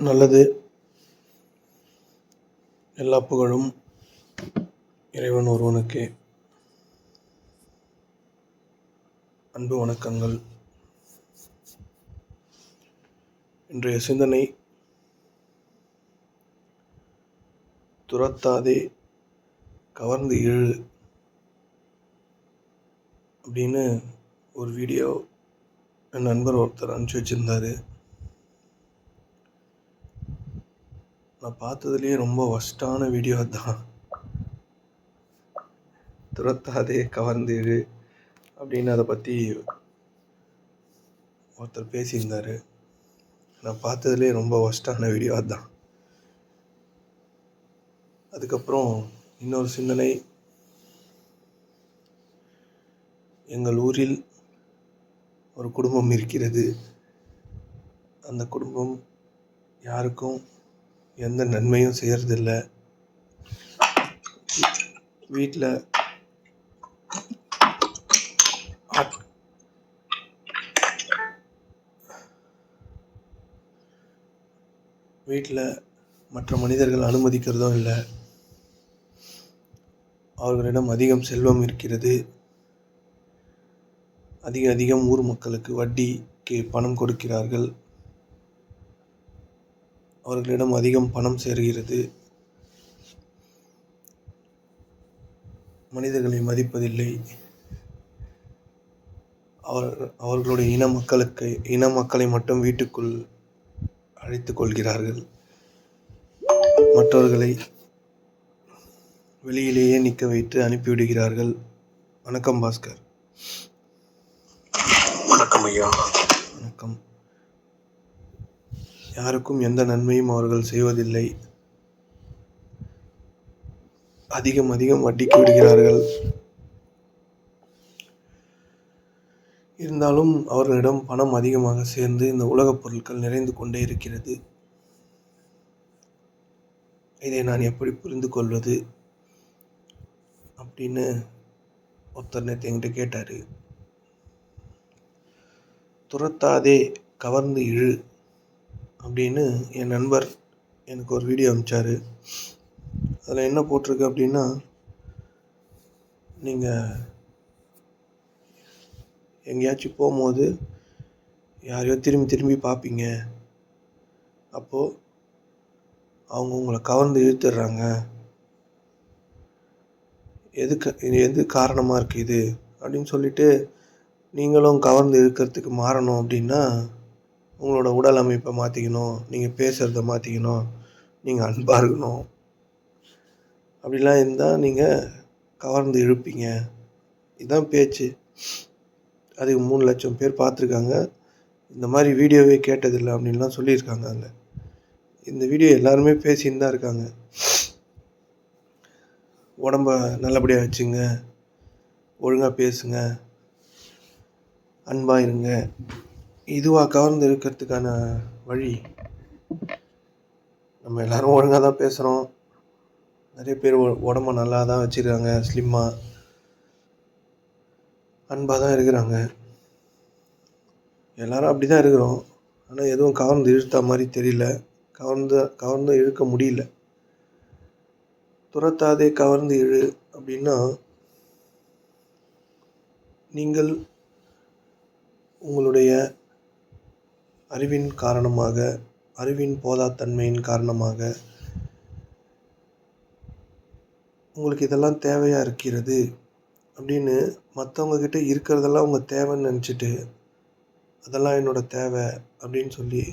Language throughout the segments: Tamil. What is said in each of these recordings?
நல்லது. எல்லா புகழும் இறைவன் ஒருவனுக்கே. அன்பு வணக்கங்கள். இன்றைய சிந்தனை, துரத்தாதே கவர்ந்து இழு அப்படின்னு ஒரு வீடியோ என் நண்பர் ஒருத்தர் அனுப்பிச்சி வச்சுருந்தார். நான் பார்த்ததுலேயே ரொம்ப ஒஸ்ட்டான வீடியோ தான். துரத்தாதே கவர்ந்து இழு அப்படின்னு அதை பற்றி ஒருத்தர் பேசியிருந்தார். நான் பார்த்ததுலேயே ரொம்ப ஒஸ்ட்டான வீடியோ அதுதான். அதுக்கப்புறம் இன்னொரு சிந்தனை, எங்கள் ஊரில் ஒரு குடும்பம் இருக்கிறது. அந்த குடும்பம் யாருக்கும் எந்த நன்மையும் செய்யறதில்ல. வீட்டில் மற்ற மனிதர்கள் அனுமதிக்கிறதும் இல்லை. அவர்களிடம் அதிகம் செல்வம் இருக்கிறது. அதிகம் ஊர் மக்களுக்கு வட்டிக்கு பணம் கொடுக்கிறார்கள். அவர்களிடம் அதிகம் பணம் சேர்கிறது. மனிதர்களை மதிப்பதில்லை. அவர்களுடைய இன மக்களை மட்டும் வீட்டுக்குள் அழைத்து கொள்கிறார்கள். மற்றவர்களை வெளியிலேயே நிற்க வைத்து அனுப்பிவிடுகிறார்கள். வணக்கம் பாஸ்கர். வணக்கம் ஐயா. வணக்கம். யாருக்கும் எந்த நன்மையும் அவர்கள் செய்வதில்லை. அதிகம் வட்டிக்கு விடுகிறார்கள். இருந்தாலும் அவர்களிடம் பணம் அதிகமாக சேர்ந்து இந்த உலகப் பொருட்கள் நிறைந்து கொண்டே இருக்கிறது. இதை நான் எப்படி புரிந்து கொள்வது அப்படின்னு ஒருத்தர் நேற்று என்கிட்ட கேட்டார். துரத்தாதே கவர்ந்து இழு அப்படின்னு என் நண்பர் எனக்கு ஒரு வீடியோ அனுப்பிச்சார். அதில் என்ன போட்டிருக்கு அப்படின்னா, நீங்கள் எங்கேயாச்சும் போகும்போது யாரையோ திரும்பி பார்ப்பீங்க. அப்போது அவங்க உங்களை கவர்ந்து இழுத்துடுறாங்க. எது காரணமாக இருக்குது இது அப்படின்னு சொல்லிட்டு நீங்களும் கவர்ந்து இழுக்கிறதுக்கு மாறணும் அப்படின்னா உங்களோட உடல் அமைப்பை மாற்றிக்கணும், நீங்கள் பேசுகிறத மாற்றிக்கணும், நீங்கள் அன்பாக இருக்கணும். அப்படிலாம் இருந்தால் நீங்கள் கவர்ந்து இழுப்பீங்க. இதுதான் பேச்சு. அதுக்கு 3 லட்சம் பேர் பார்த்துருக்காங்க. இந்த மாதிரி வீடியோவே கேட்டதில்லை அப்படின்லாம் சொல்லியிருக்காங்க. அதில் இந்த வீடியோ எல்லாருமே பேசின்னு தான் இருக்காங்க. உடம்ப நல்லபடியாக வச்சுங்க, ஒழுங்காக பேசுங்க, அன்பாக இருங்க. இதுவாக கவர்ந்து இருக்கிறதுக்கான வழி? நம்ம எல்லோரும் ஒழுங்காக தான் பேசுகிறோம். நிறைய பேர் உடம்ப நல்லா தான் வச்சுருக்காங்க, ஸ்லிம்மாக அன்பாக தான் இருக்கிறாங்க. எல்லோரும் அப்படி தான் இருக்கிறோம். ஆனால் எதுவும் கவர்ந்து இழுத்த மாதிரி தெரியல, கவர்ந்து இழுக்க முடியல. துரத்தாதே கவர்ந்து இழு அப்படின்னா, நீங்கள் உங்களுடைய அறிவின் காரணமாக, அறிவின் போதாத்தன்மையின் காரணமாக உங்களுக்கு இதெல்லாம் தேவையாக இருக்கிறது அப்படின்னு மற்றவங்கக்கிட்ட இருக்கிறதெல்லாம் உங்கள் தேவைன்னு நினச்சிட்டு, அதெல்லாம் என்னோட தேவை அப்படின்னு சொல்லி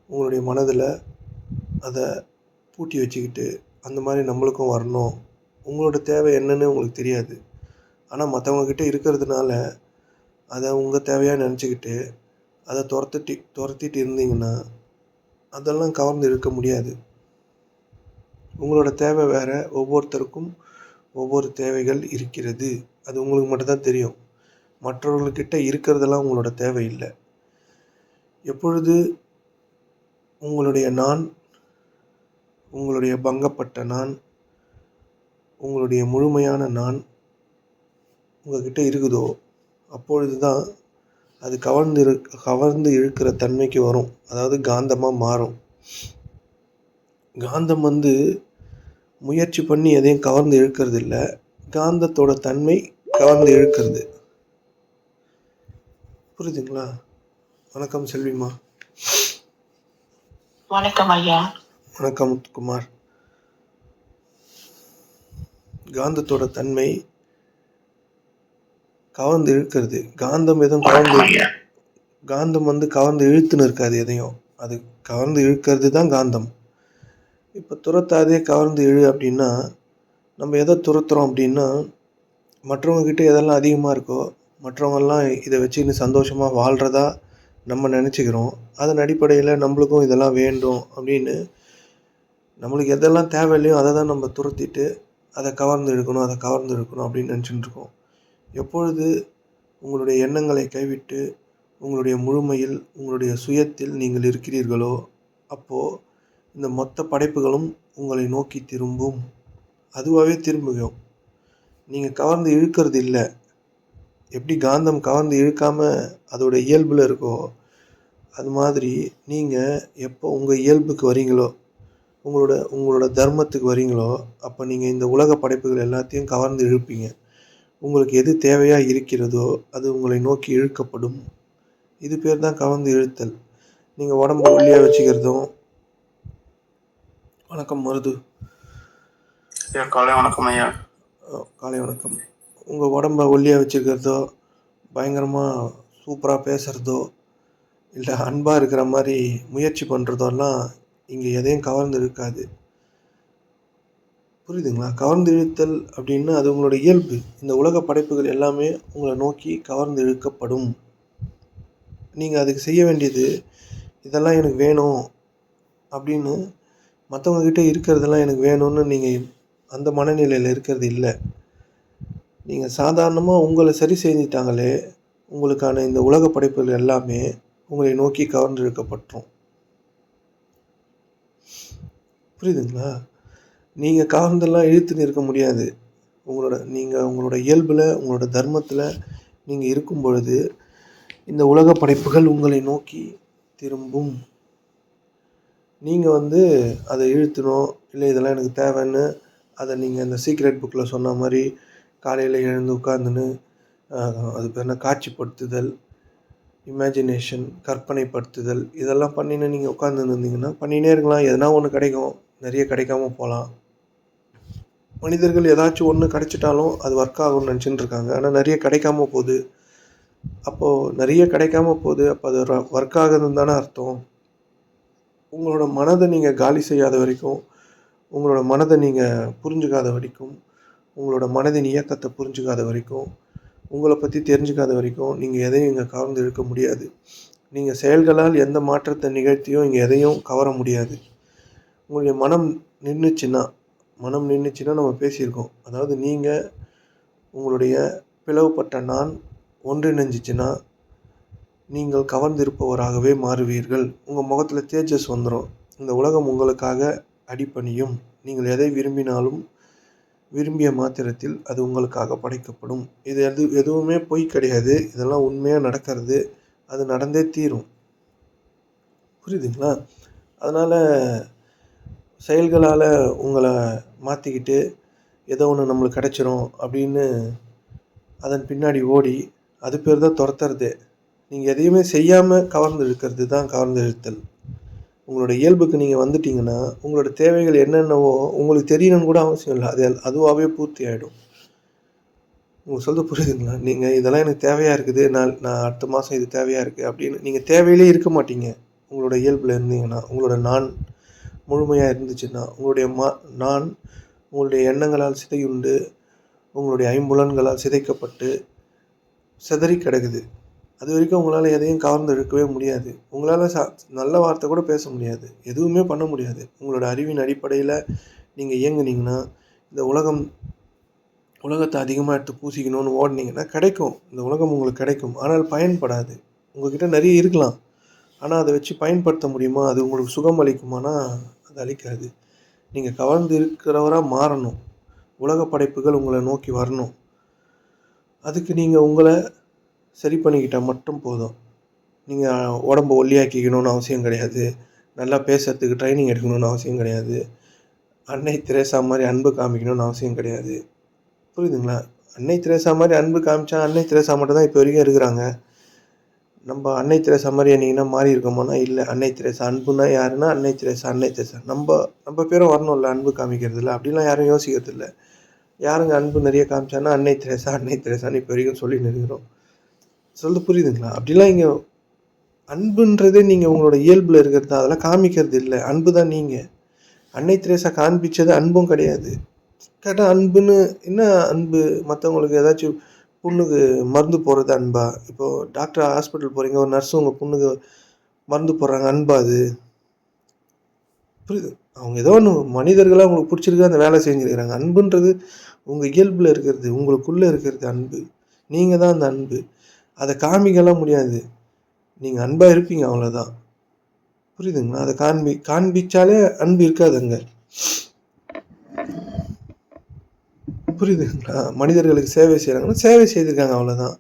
உங்களுடைய மனதில் அதை பூட்டி வச்சுக்கிட்டு, அந்த மாதிரி நம்மளுக்கும் வரணும், உங்களோட தேவை என்னன்னு உங்களுக்கு தெரியாது. ஆனால் மற்றவங்கக்கிட்ட இருக்கிறதுனால அதை உங்கள் தேவையாக நினச்சிக்கிட்டு அதை துரத்திட்டு இருந்தீங்கன்னா அதெல்லாம் கவர்ந்து இழுக்க முடியாது. உங்களோட தேவை வேறு, ஒவ்வொருத்தருக்கும் ஒவ்வொரு தேவைகள் இருக்கிறது. அது உங்களுக்கு மட்டும்தான் தெரியும். மற்றவர்கள்கிட்ட இருக்கிறதெல்லாம் உங்களோட தேவை இல்லை. எப்பொழுது உங்களுடைய நான், உங்களுடைய பங்கப்பட்ட நான், உங்களுடைய முழுமையான நான் உங்கள்கிட்ட இருக்குதோ அப்பொழுது தான் அது கவர்ந்து இழுக்கிற தன்மைக்கு வரும். அதாவது காந்தமாக மாறும். காந்தம் முயற்சி பண்ணி எதையும் கவர்ந்து இழுக்கிறது இல்லை. காந்தத்தோட தன்மை கவர்ந்து இழுக்கிறது. புரியுதுங்களா? வணக்கம் செல்விமா. வணக்கம் ஐயா. வணக்கம் குமார். காந்தத்தோட தன்மை கவர்ந்து இழுக்கிறது. காந்தம் எதுவும் கவர்ந்து இழுத்துன்னு இருக்காது எதையும். அது கவர்ந்து இழுக்கிறது தான் காந்தம். இப்போ துரத்தாதே கவர்ந்து இழு அப்படின்னா, நம்ம எதை துரத்துறோம் அப்படின்னா, மற்றவங்கக்கிட்ட எதெல்லாம் அதிகமாக இருக்கோ, மற்றவங்கெல்லாம் இதை வச்சுன்னு சந்தோஷமாக வாழ்கிறதா நம்ம நினச்சிக்கிறோம். அதன் அடிப்படையில் நம்மளுக்கும் இதெல்லாம் வேண்டும் அப்படின்னு நம்மளுக்கு எதெல்லாம் தேவையில்லையோ அதை தான் நம்ம துரத்திட்டு அதை கவர்ந்து இழுக்கணும் அப்படின்னு நினச்சிட்டு இருக்கோம். எப்பொழுது உங்களுடைய எண்ணங்களை கைவிட்டு உங்களுடைய முழுமையில், உங்களுடைய சுயத்தில் நீங்கள் இருக்கிறீர்களோ, அப்போது இந்த மொத்த படைப்புகளும் உங்களை நோக்கி திரும்பும். அதுவாகவே திரும்பும். நீங்கள் கவர்ந்து இழுக்கிறது இல்லை. எப்படி காந்தம் கவர்ந்து இழுக்காமல் அதோட இயல்பில் இருக்கோ, அது மாதிரி நீங்கள் எப்போ உங்கள் இயல்புக்கு வரீங்களோ, உங்களோட தர்மத்துக்கு வரீங்களோ, அப்போ நீங்கள் இந்த உலக படைப்புகள் எல்லாத்தையும் கவர்ந்து இழுப்பீங்க. உங்களுக்கு எது தேவையாக இருக்கிறதோ அது உங்களை நோக்கி இழுக்கப்படும். இது பேர் தான் கவர்ந்து இழுத்தல். நீங்கள் உடம்பு ஒல்லியாக வச்சுக்கிறதும். வணக்கம் மருது. காலை வணக்கம் ஐயா. காலை வணக்கம். உங்கள் உடம்பை ஒல்லியாக வச்சுக்கிறதோ, பயங்கரமாக சூப்பராக பேசுகிறதோ, இல்லை அன்பாக இருக்கிற மாதிரி முயற்சி பண்ணுறதோலாம் இங்கே எதையும் கவர்ந்து இழுக்காது. புரியுதுங்களா? கவர்ந்து இழுத்தல் அப்படின்னா அது உங்களோட இயல்பு. இந்த உலக படைப்புகள் எல்லாமே உங்களை நோக்கி கவர்ந்து இழுக்கப்படும். நீங்கள் அதுக்கு செய்ய வேண்டியது, இதெல்லாம் எனக்கு வேணும் அப்படின்னு மற்றவங்கக்கிட்ட இருக்கிறதெல்லாம் எனக்கு வேணும்னு நீங்கள் அந்த மனநிலையில் இருக்கிறது இல்லை. நீங்கள் சாதாரணமாக உங்களை சரி செஞ்சிட்டாங்களே, உங்களுக்கான இந்த உலக படைப்புகள் எல்லாமே உங்களை நோக்கி கவர்ந்து இழுக்கப்பட்டுரும். புரியுதுங்களா? நீங்கள் கவர்ந்தெல்லாம் இழுத்துன்னு இருக்க முடியாது. உங்களோட இயல்பில், உங்களோட தர்மத்தில் நீங்கள் இருக்கும் பொழுது இந்த உலக படைப்புகள் உங்களை நோக்கி திரும்பும். நீங்கள் அதை இழுத்தணும், இல்லை இதெல்லாம் எனக்கு தேவைன்னு அதை நீங்கள் அந்த சீக்ரெட் புக்கில் சொன்ன மாதிரி காலையில் எழுந்து உட்காந்துன்னு அது பேர் என்ன, காட்சிப்படுத்துதல், இமேஜினேஷன், கற்பனைப்படுத்துதல், இதெல்லாம் பண்ணின்னு நீங்கள் உட்காந்துன்னு இருந்தீங்கன்னா பண்ணினே இருக்கலாம். எதனா ஒன்று கிடைக்கும், நிறைய கிடைக்காம போகலாம். மனிதர்கள் ஏதாச்சும் ஒன்று கிடைச்சிட்டாலும் அது ஒர்க் ஆகும்னு நினச்சிட்டு இருக்காங்க. ஆனால் நிறைய கிடைக்காம போகுது. அப்போது நிறைய கிடைக்காம போகுது, அப்போ அது ஒர்க் ஆகுதுன்னு தானே அர்த்தம். உங்களோட மனதை நீங்கள் காலி செய்யாத வரைக்கும், உங்களோட மனதை நீங்கள் புரிஞ்சுக்காத வரைக்கும், உங்களோட மனதின் இயக்கத்தை புரிஞ்சுக்காத வரைக்கும், உங்களை பற்றி தெரிஞ்சுக்காத வரைக்கும் நீங்கள் எதையும் இங்கே கவர்ந்து இழுக்க முடியாது. நீங்கள் செயல்களால் எந்த மாற்றத்தை நிகழ்த்தியும் இங்கே எதையும் கவர முடியாது. உங்களுடைய மனம் நின்றுச்சுன்னா நம்ம பேசியிருக்கோம். அதாவது நீங்கள் உங்களுடைய பிளவுபட்ட நான் ஒன்றிணைஞ்சிச்சுன்னா நீங்கள் கவர்ந்திருப்பவராகவே மாறுவீர்கள். உங்கள் முகத்தில் தேஜஸ் வந்துடும். இந்த உலகம் உங்களுக்காக அடிபணியும். நீங்கள் எதை விரும்பினாலும் விரும்பிய மாத்திரத்தில் அது உங்களுக்காக படைக்கப்படும். இது எதுவுமே பொய் கிடையாது. இதெல்லாம் உண்மையாக நடக்கிறது. அது நடந்தே தீரும். புரியுதுங்களா? அதனால் செயல்களால் உங்களை மாற்றிக்கிட்டு ஏதோ ஒன்று நம்மளுக்கு கிடச்சிரும் அப்படின்னு அதன் பின்னாடி ஓடி அது பேர் தான் துரத்துறது. நீங்கள் எதையுமே செய்யாமல் கவர்ந்து இழுக்கிறது தான் கவர்ந்து இழுத்தல். உங்களோட இயல்புக்கு நீங்கள் வந்துட்டிங்கன்னா உங்களோட தேவைகள் என்னென்னவோ உங்களுக்கு தெரியணும்னு கூட அவசியம் இல்லை. அதுவாகவே பூர்த்தி ஆகிடும். உங்களுக்கு சொல்ல புரியுதுங்களா? நீங்கள் இதெல்லாம் எனக்கு தேவையாக இருக்குது, நான் அடுத்த மாதம் இது தேவையாக இருக்குது அப்படின்னு நீங்கள் தேவையிலே இருக்க மாட்டீங்க. உங்களோட இயல்பில் இருந்தீங்கன்னா, உங்களோட நான் முழுமையாக இருந்துச்சுன்னா, நான் உங்களுடைய எண்ணங்களால் சிதையுண்டு, உங்களுடைய ஐம்புலன்களால் சிதைக்கப்பட்டு சிதறி கிடக்குது. அது வரைக்கும் உங்களால் எதையும் கவர்ந்து இழுக்கவே முடியாது. உங்களால் நல்ல வார்த்தை கூட பேச முடியாது. எதுவுமே பண்ண முடியாது. உங்களோட அறிவின் அடிப்படையில் நீங்கள் இயங்குனீங்கன்னா, இந்த உலகத்தை அதிகமாக எடுத்து பூசிக்கணும்னு ஓடினீங்கன்னா கிடைக்கும். இந்த உலகம் உங்களுக்கு கிடைக்கும். ஆனால் பயன்படாது. உங்கள்கிட்ட நிறைய இருக்கலாம். ஆனால் அதை வச்சு பயன்படுத்த முடியுமா? அது உங்களுக்கு சுகம் அளிக்குமானா அது அளிக்காது. நீங்கள் கவர்ந்து இருக்கிறவராக மாறணும். உலக படைப்புகள் உங்களை நோக்கி வரணும். அதுக்கு நீங்கள் உங்களை சரி பண்ணிக்கிட்டால் மட்டும் போதும். நீங்கள் உடம்பை ஒல்லியாக்கிக்கணும்னு அவசியம் கிடையாது. நல்லா பேசுறதுக்கு ட்ரைனிங் எடுக்கணும்னு அவசியம் கிடையாது. அன்னை தெரேசா மாரி அன்பு காமிக்கணும்னு அவசியம் கிடையாது. புரியுதுங்களா? அன்னை தெரேசா மாரி அன்பு காமிச்சா அன்னை தெரேசா மட்டும் தான் இப்போ வரைக்கும் இருக்கிறாங்க. நம்ம அன்னை தெரேசா மாரி என்னைக்குன்னா மாறி இருக்கோமான்னா இல்ல. அன்னை தெரேசா அன்புன்னா யாருன்னா அன்னை தெரேசா, அன்னை தெரேசா. நம்ம பேரும் வரணும்ல அன்பு காமிக்கிறதுல. அப்படிலாம் யாரும் யோசிக்கிறதில்ல. யாருங்க அன்பு நிறைய காமிச்சான்னா அன்னை தெரேசா, அன்னை தெரேசான்னு இப்போ வரைக்கும் சொல்லின்னு இருக்கிறோம். சொல்றது புரியுதுங்களா? அப்படிலாம் இங்க அன்புன்றதே நீங்க உங்களோட இயல்புல இருக்கிறது தான். அதெல்லாம் காமிக்கிறது இல்ல. அன்பு தான் நீங்க. அன்னை தெரேசா காண்பிச்சது அன்பும் கிடையாது. கேட்டா அன்புன்னு என்ன அன்பு? மத்தவங்களுக்கு ஏதாச்சும் புண்ணுக்கு மருந்து போடுறது அன்பா? இப்போ டாக்டர் ஹாஸ்பிட்டல் போறீங்க, ஒரு நர்ஸ் உங்க புண்ணுக்கு மருந்து போடுறாங்க, அன்பா அது? புரியுது. அவங்க ஏதோ ஒண்ணு மனிதர்களா உங்களுக்கு புடிச்சிருக்கு அந்த வேலை செஞ்சிருக்கிறாங்க. அன்புன்றது உங்க இயல்புல இருக்கிறது, உங்களுக்குள்ள இருக்கிறது அன்பு. நீங்க தான் அந்த அன்பு. அத காமிக்கலாம் முடியாது. நீங்க அன்பா இருப்பீங்க அவ்வளோதான். புரியுதுங்களா? அத காண்பிச்சாலே அன்பு இருக்காது அங்க. புரியுதுங்களா? மனிதர்களுக்கு சேவை செய்றாங்கன்னா, சேவை செய்திருக்காங்க அவ்வளோதான்.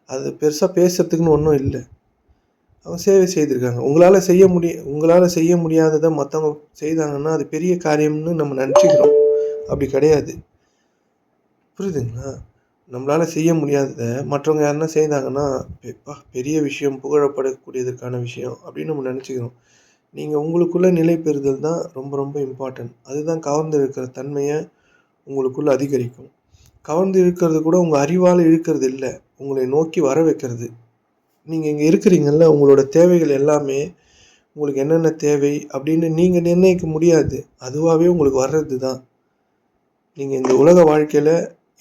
அது பெருசா பேசுறதுக்குன்னு ஒண்ணும் இல்ல. அவங்க சேவை செய்திருக்காங்க. உங்களால செய்ய முடியாதத மத்தவங்க செய்தாங்கன்னா, அது பெரிய காரியம்னு நம்ம நெனச்சுக்கிறோம். அப்படி கிடையாது. புரியுதுங்களா? நம்மளால செய்ய முடியாதத மற்றவங்க யாருன்னா செய்தாங்கன்னா, "எப்பா பெரிய விஷயம், புகழப்படக்கூடியதற்கான விஷயம்" அப்படின்னு நம்ம நெனச்சுக்கிறோம். நீங்க உங்களுக்குள்ள நிலை பெறுதல் தான் ரொம்ப ரொம்ப இம்பார்ட்டன்ட். அதுதான் கவர்ந்து இழுக்கிற தன்மைய உங்களுக்குள்ள அதிகரிக்கும். கவர்ந்து இழுக்கிறது கூட உங்க அறிவால இழுக்கிறது இல்ல. உங்களை நோக்கி வர வைக்கிறது. நீங்க இங்க இருக்கிறீங்கல்ல, உங்களோட தேவைகள் எல்லாமே உங்களுக்கு என்னென்ன தேவை அப்படின்னு நீங்க நிர்ணயிக்க முடியாது. அதுவாவே உங்களுக்கு வர்றது தான். நீங்க இந்த உலக வாழ்க்கையில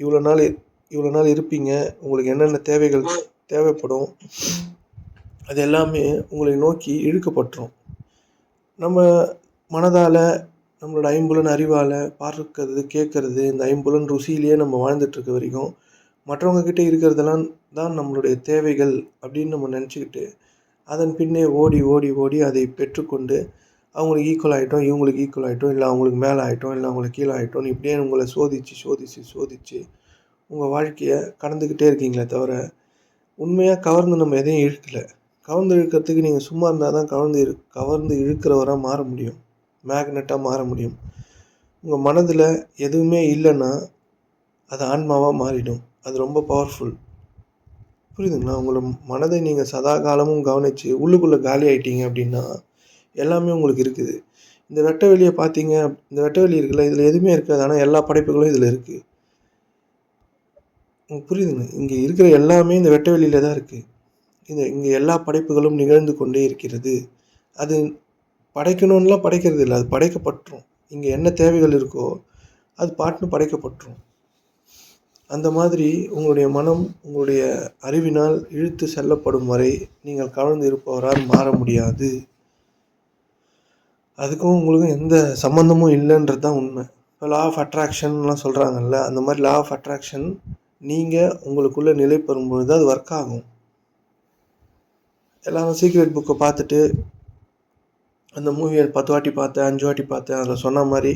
இவ்வளோ நாள் இவ்வளோ நாள் இருப்பீங்க. உங்களுக்கு என்னென்ன தேவைகள் தேவைப்படும், அது எல்லாமே உங்களை நோக்கி இழுக்கப்பட்டுரும். நம்ம மனதால, நம்மளோட ஐம்புலன் அறிவால பார்க்கிறது, கேட்கறது, இந்த ஐம்புலன் ருசியிலேயே நம்ம வாழ்ந்துட்டு இருக்க வரைக்கும், மற்றவங்க கிட்ட இருக்கிறதெல்லாம் தான் நம்மளுடைய தேவைகள் அப்படின்னு நம்ம நெனச்சுக்கிட்டு, அதன் பின்னே ஓடி, ஓடி, ஓடி அதை பெற்றுக்கொண்டு, அவங்களுக்கு ஈக்குவல் ஆயிட்டோம், இவங்களுக்கு ஈக்குவல் ஆயிட்டோம், இல்ல அவங்களுக்கு மேல ஆயிட்டோம், இல்ல அவங்களுக்கு கீழ ஆயிட்டோம்னு இப்படியே உங்கள சோதிச்சு, சோதிச்சு, சோதிச்சு உங்க வாழ்க்கைய கடந்துக்கிட்டே இருக்கீங்களே தவிர, உண்மையா கவர்ந்து நம்ம எதையும் இழுக்கல. கவர்ந்து இழுக்கிறதுக்கு நீங்க சும்மா இருந்தா தான் கவர்ந்து இழுக்கிறவரா மாற முடியும். மேக்னெட்டா மாற முடியும். உங்க மனதுல எதுவுமே இல்லன்னா, அது ஆன்மாவா மாறிடும். அது ரொம்ப பவர்ஃபுல். புரியுதுங்களா? உங்கள மனதை நீங்க சதா காலமும் கவனிச்சு, உள்ளுக்குள்ள காலி ஆயிட்டீங்க அப்படின்னா, எல்லாமே உங்களுக்கு இருக்குது. இந்த வெட்ட வெளிய பார்த்தீங்க, இந்த வெட்ட வெளி இருக்குல்ல, இதுல எதுவுமே இருக்காது. ஆனா எல்லா படைப்புகளும் இதுல இருக்கு. உங்களுக்கு புரியுதுங்க? இங்க இருக்கிற எல்லாமே இந்த வெட்ட வெளியில தான் இருக்கு. இங்க எல்லா படைப்புகளும் நிகழ்ந்து கொண்டே இருக்கிறது. அது படைக்கணும்னுலாம் படைக்கிறது இல்ல. அது படைக்கப்பட்டுரும். இங்க என்ன தேவைகள் இருக்கோ, அது பாட்டுன்னு படைக்கப்பட்டுரும். அந்த மாதிரி உங்களுடைய மனம், உங்களுடைய அறிவினால் இழுத்து செல்லப்படும் வரை, நீங்கள் கவர்ந்து இருப்பவரால் மாற முடியாது. அதுக்கும் உங்களுக்கும் எந்த சம்மந்தமும் இல்லன்றது தான் உண்மை. இப்போ லா ஆஃப் அட்ராக்ஷன்லாம் சொல்றாங்கல்ல, அந்த மாரி லா ஆஃப் அட்ராக்ஷன் நீங்க உங்களுக்குள்ள நிலை பெறும்பொழுது அது ஒர்க் ஆகும். எல்லாரும் சீக்ரெட் புக்க பார்த்துட்டு, அந்த மூவிய 10 வாட்டி பார்த்தேன், 5 வாட்டி பார்த்தேன். அதில சொன்ன மாரி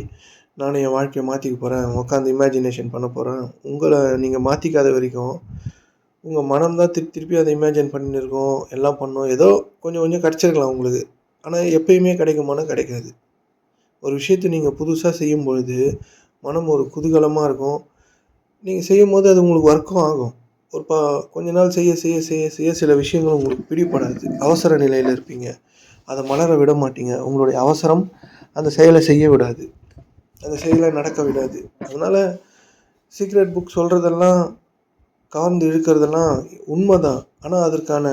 நானும் என் வாழ்க்கைய மாத்திக்க போறேன். உட்காந்து இமேஜினேஷன் பண்ண போறேன். உங்கள நீங்க மாத்திக்காத வரைக்கும், உங்க மனம் தான் திருப்பி திருப்பி அத இமேஜின் பண்ணின்னு இருக்கும். எல்லாம் பண்ணும். ஏதோ கொஞ்சம் கொஞ்சம் கிடைச்சிருக்கலாம் உங்களுக்கு. ஆனா எப்பயுமே கிடைக்குமானா கிடைக்காது. ஒரு விஷயத்த நீங்க புதுசா செய்யும்பொழுது, மனம் ஒரு குதூகலமா இருக்கும். நீங்க செய்யும்போது அது உங்களுக்கு ஒர்க்கும் ஆகும். ஒரு கொஞ்ச நாள் செய்ய செய்ய செய்ய செய்ய சில விஷயங்கள் உங்களுக்கு பிடிபடாது. அவசர நிலையில இருப்பீங்க. அத மலர விட மாட்டீங்க. உங்களுடைய அவசரம் அந்த செயல செய்ய விடாது. அந்த செயல நடக்க விடாது. அதனால சீக்ரெட் புக் சொல்றதெல்லாம், கவர்ந்து இழுக்கிறதெல்லாம் உண்மதான். ஆனா அதற்கான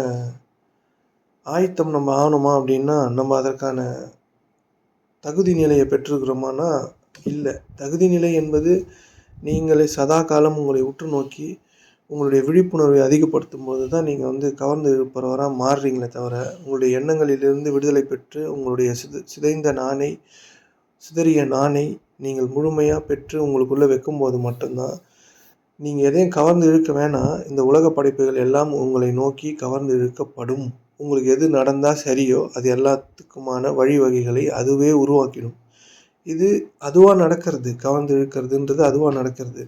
ஆயத்தம் நம்ம ஆகணுமா அப்படின்னா, நம்ம அதற்கான தகுதி நிலைய பெற்றிருக்கிறோமான்னா, இல்ல. தகுதி நிலை என்பது நீங்களே சதா காலம் உங்களை உற்று நோக்கி, உங்களுடைய விழிப்புணர்வை அதிகப்படுத்தும்போது தான் நீங்க கவர்ந்து இழுப்பவரா மாறுறீங்களே தவிர, உங்களுடைய எண்ணங்களிலிருந்து விடுதலை பெற்று, உங்களுடைய சிதைந்த நாணை, சிதறிய நாணை நீங்கள் முழுமையா பெற்று உங்களுக்குள்ள வைக்கும்போது மட்டும் தான், நீங்க எதையும் கவர்ந்து இழுக்க வேணாம். இந்த உலக படைப்புகள் எல்லாம் உங்களை நோக்கி கவர்ந்து இழுக்கப்படும். உங்களுக்கு எது நடந்தா சரியோ, அது எல்லாத்துக்குமான வழிவகைகளை அதுவே உருவாக்கிடும். இது அதுவா நடக்கிறது. கவர்ந்து இழுக்கிறதுன்றது அதுவா நடக்கிறது.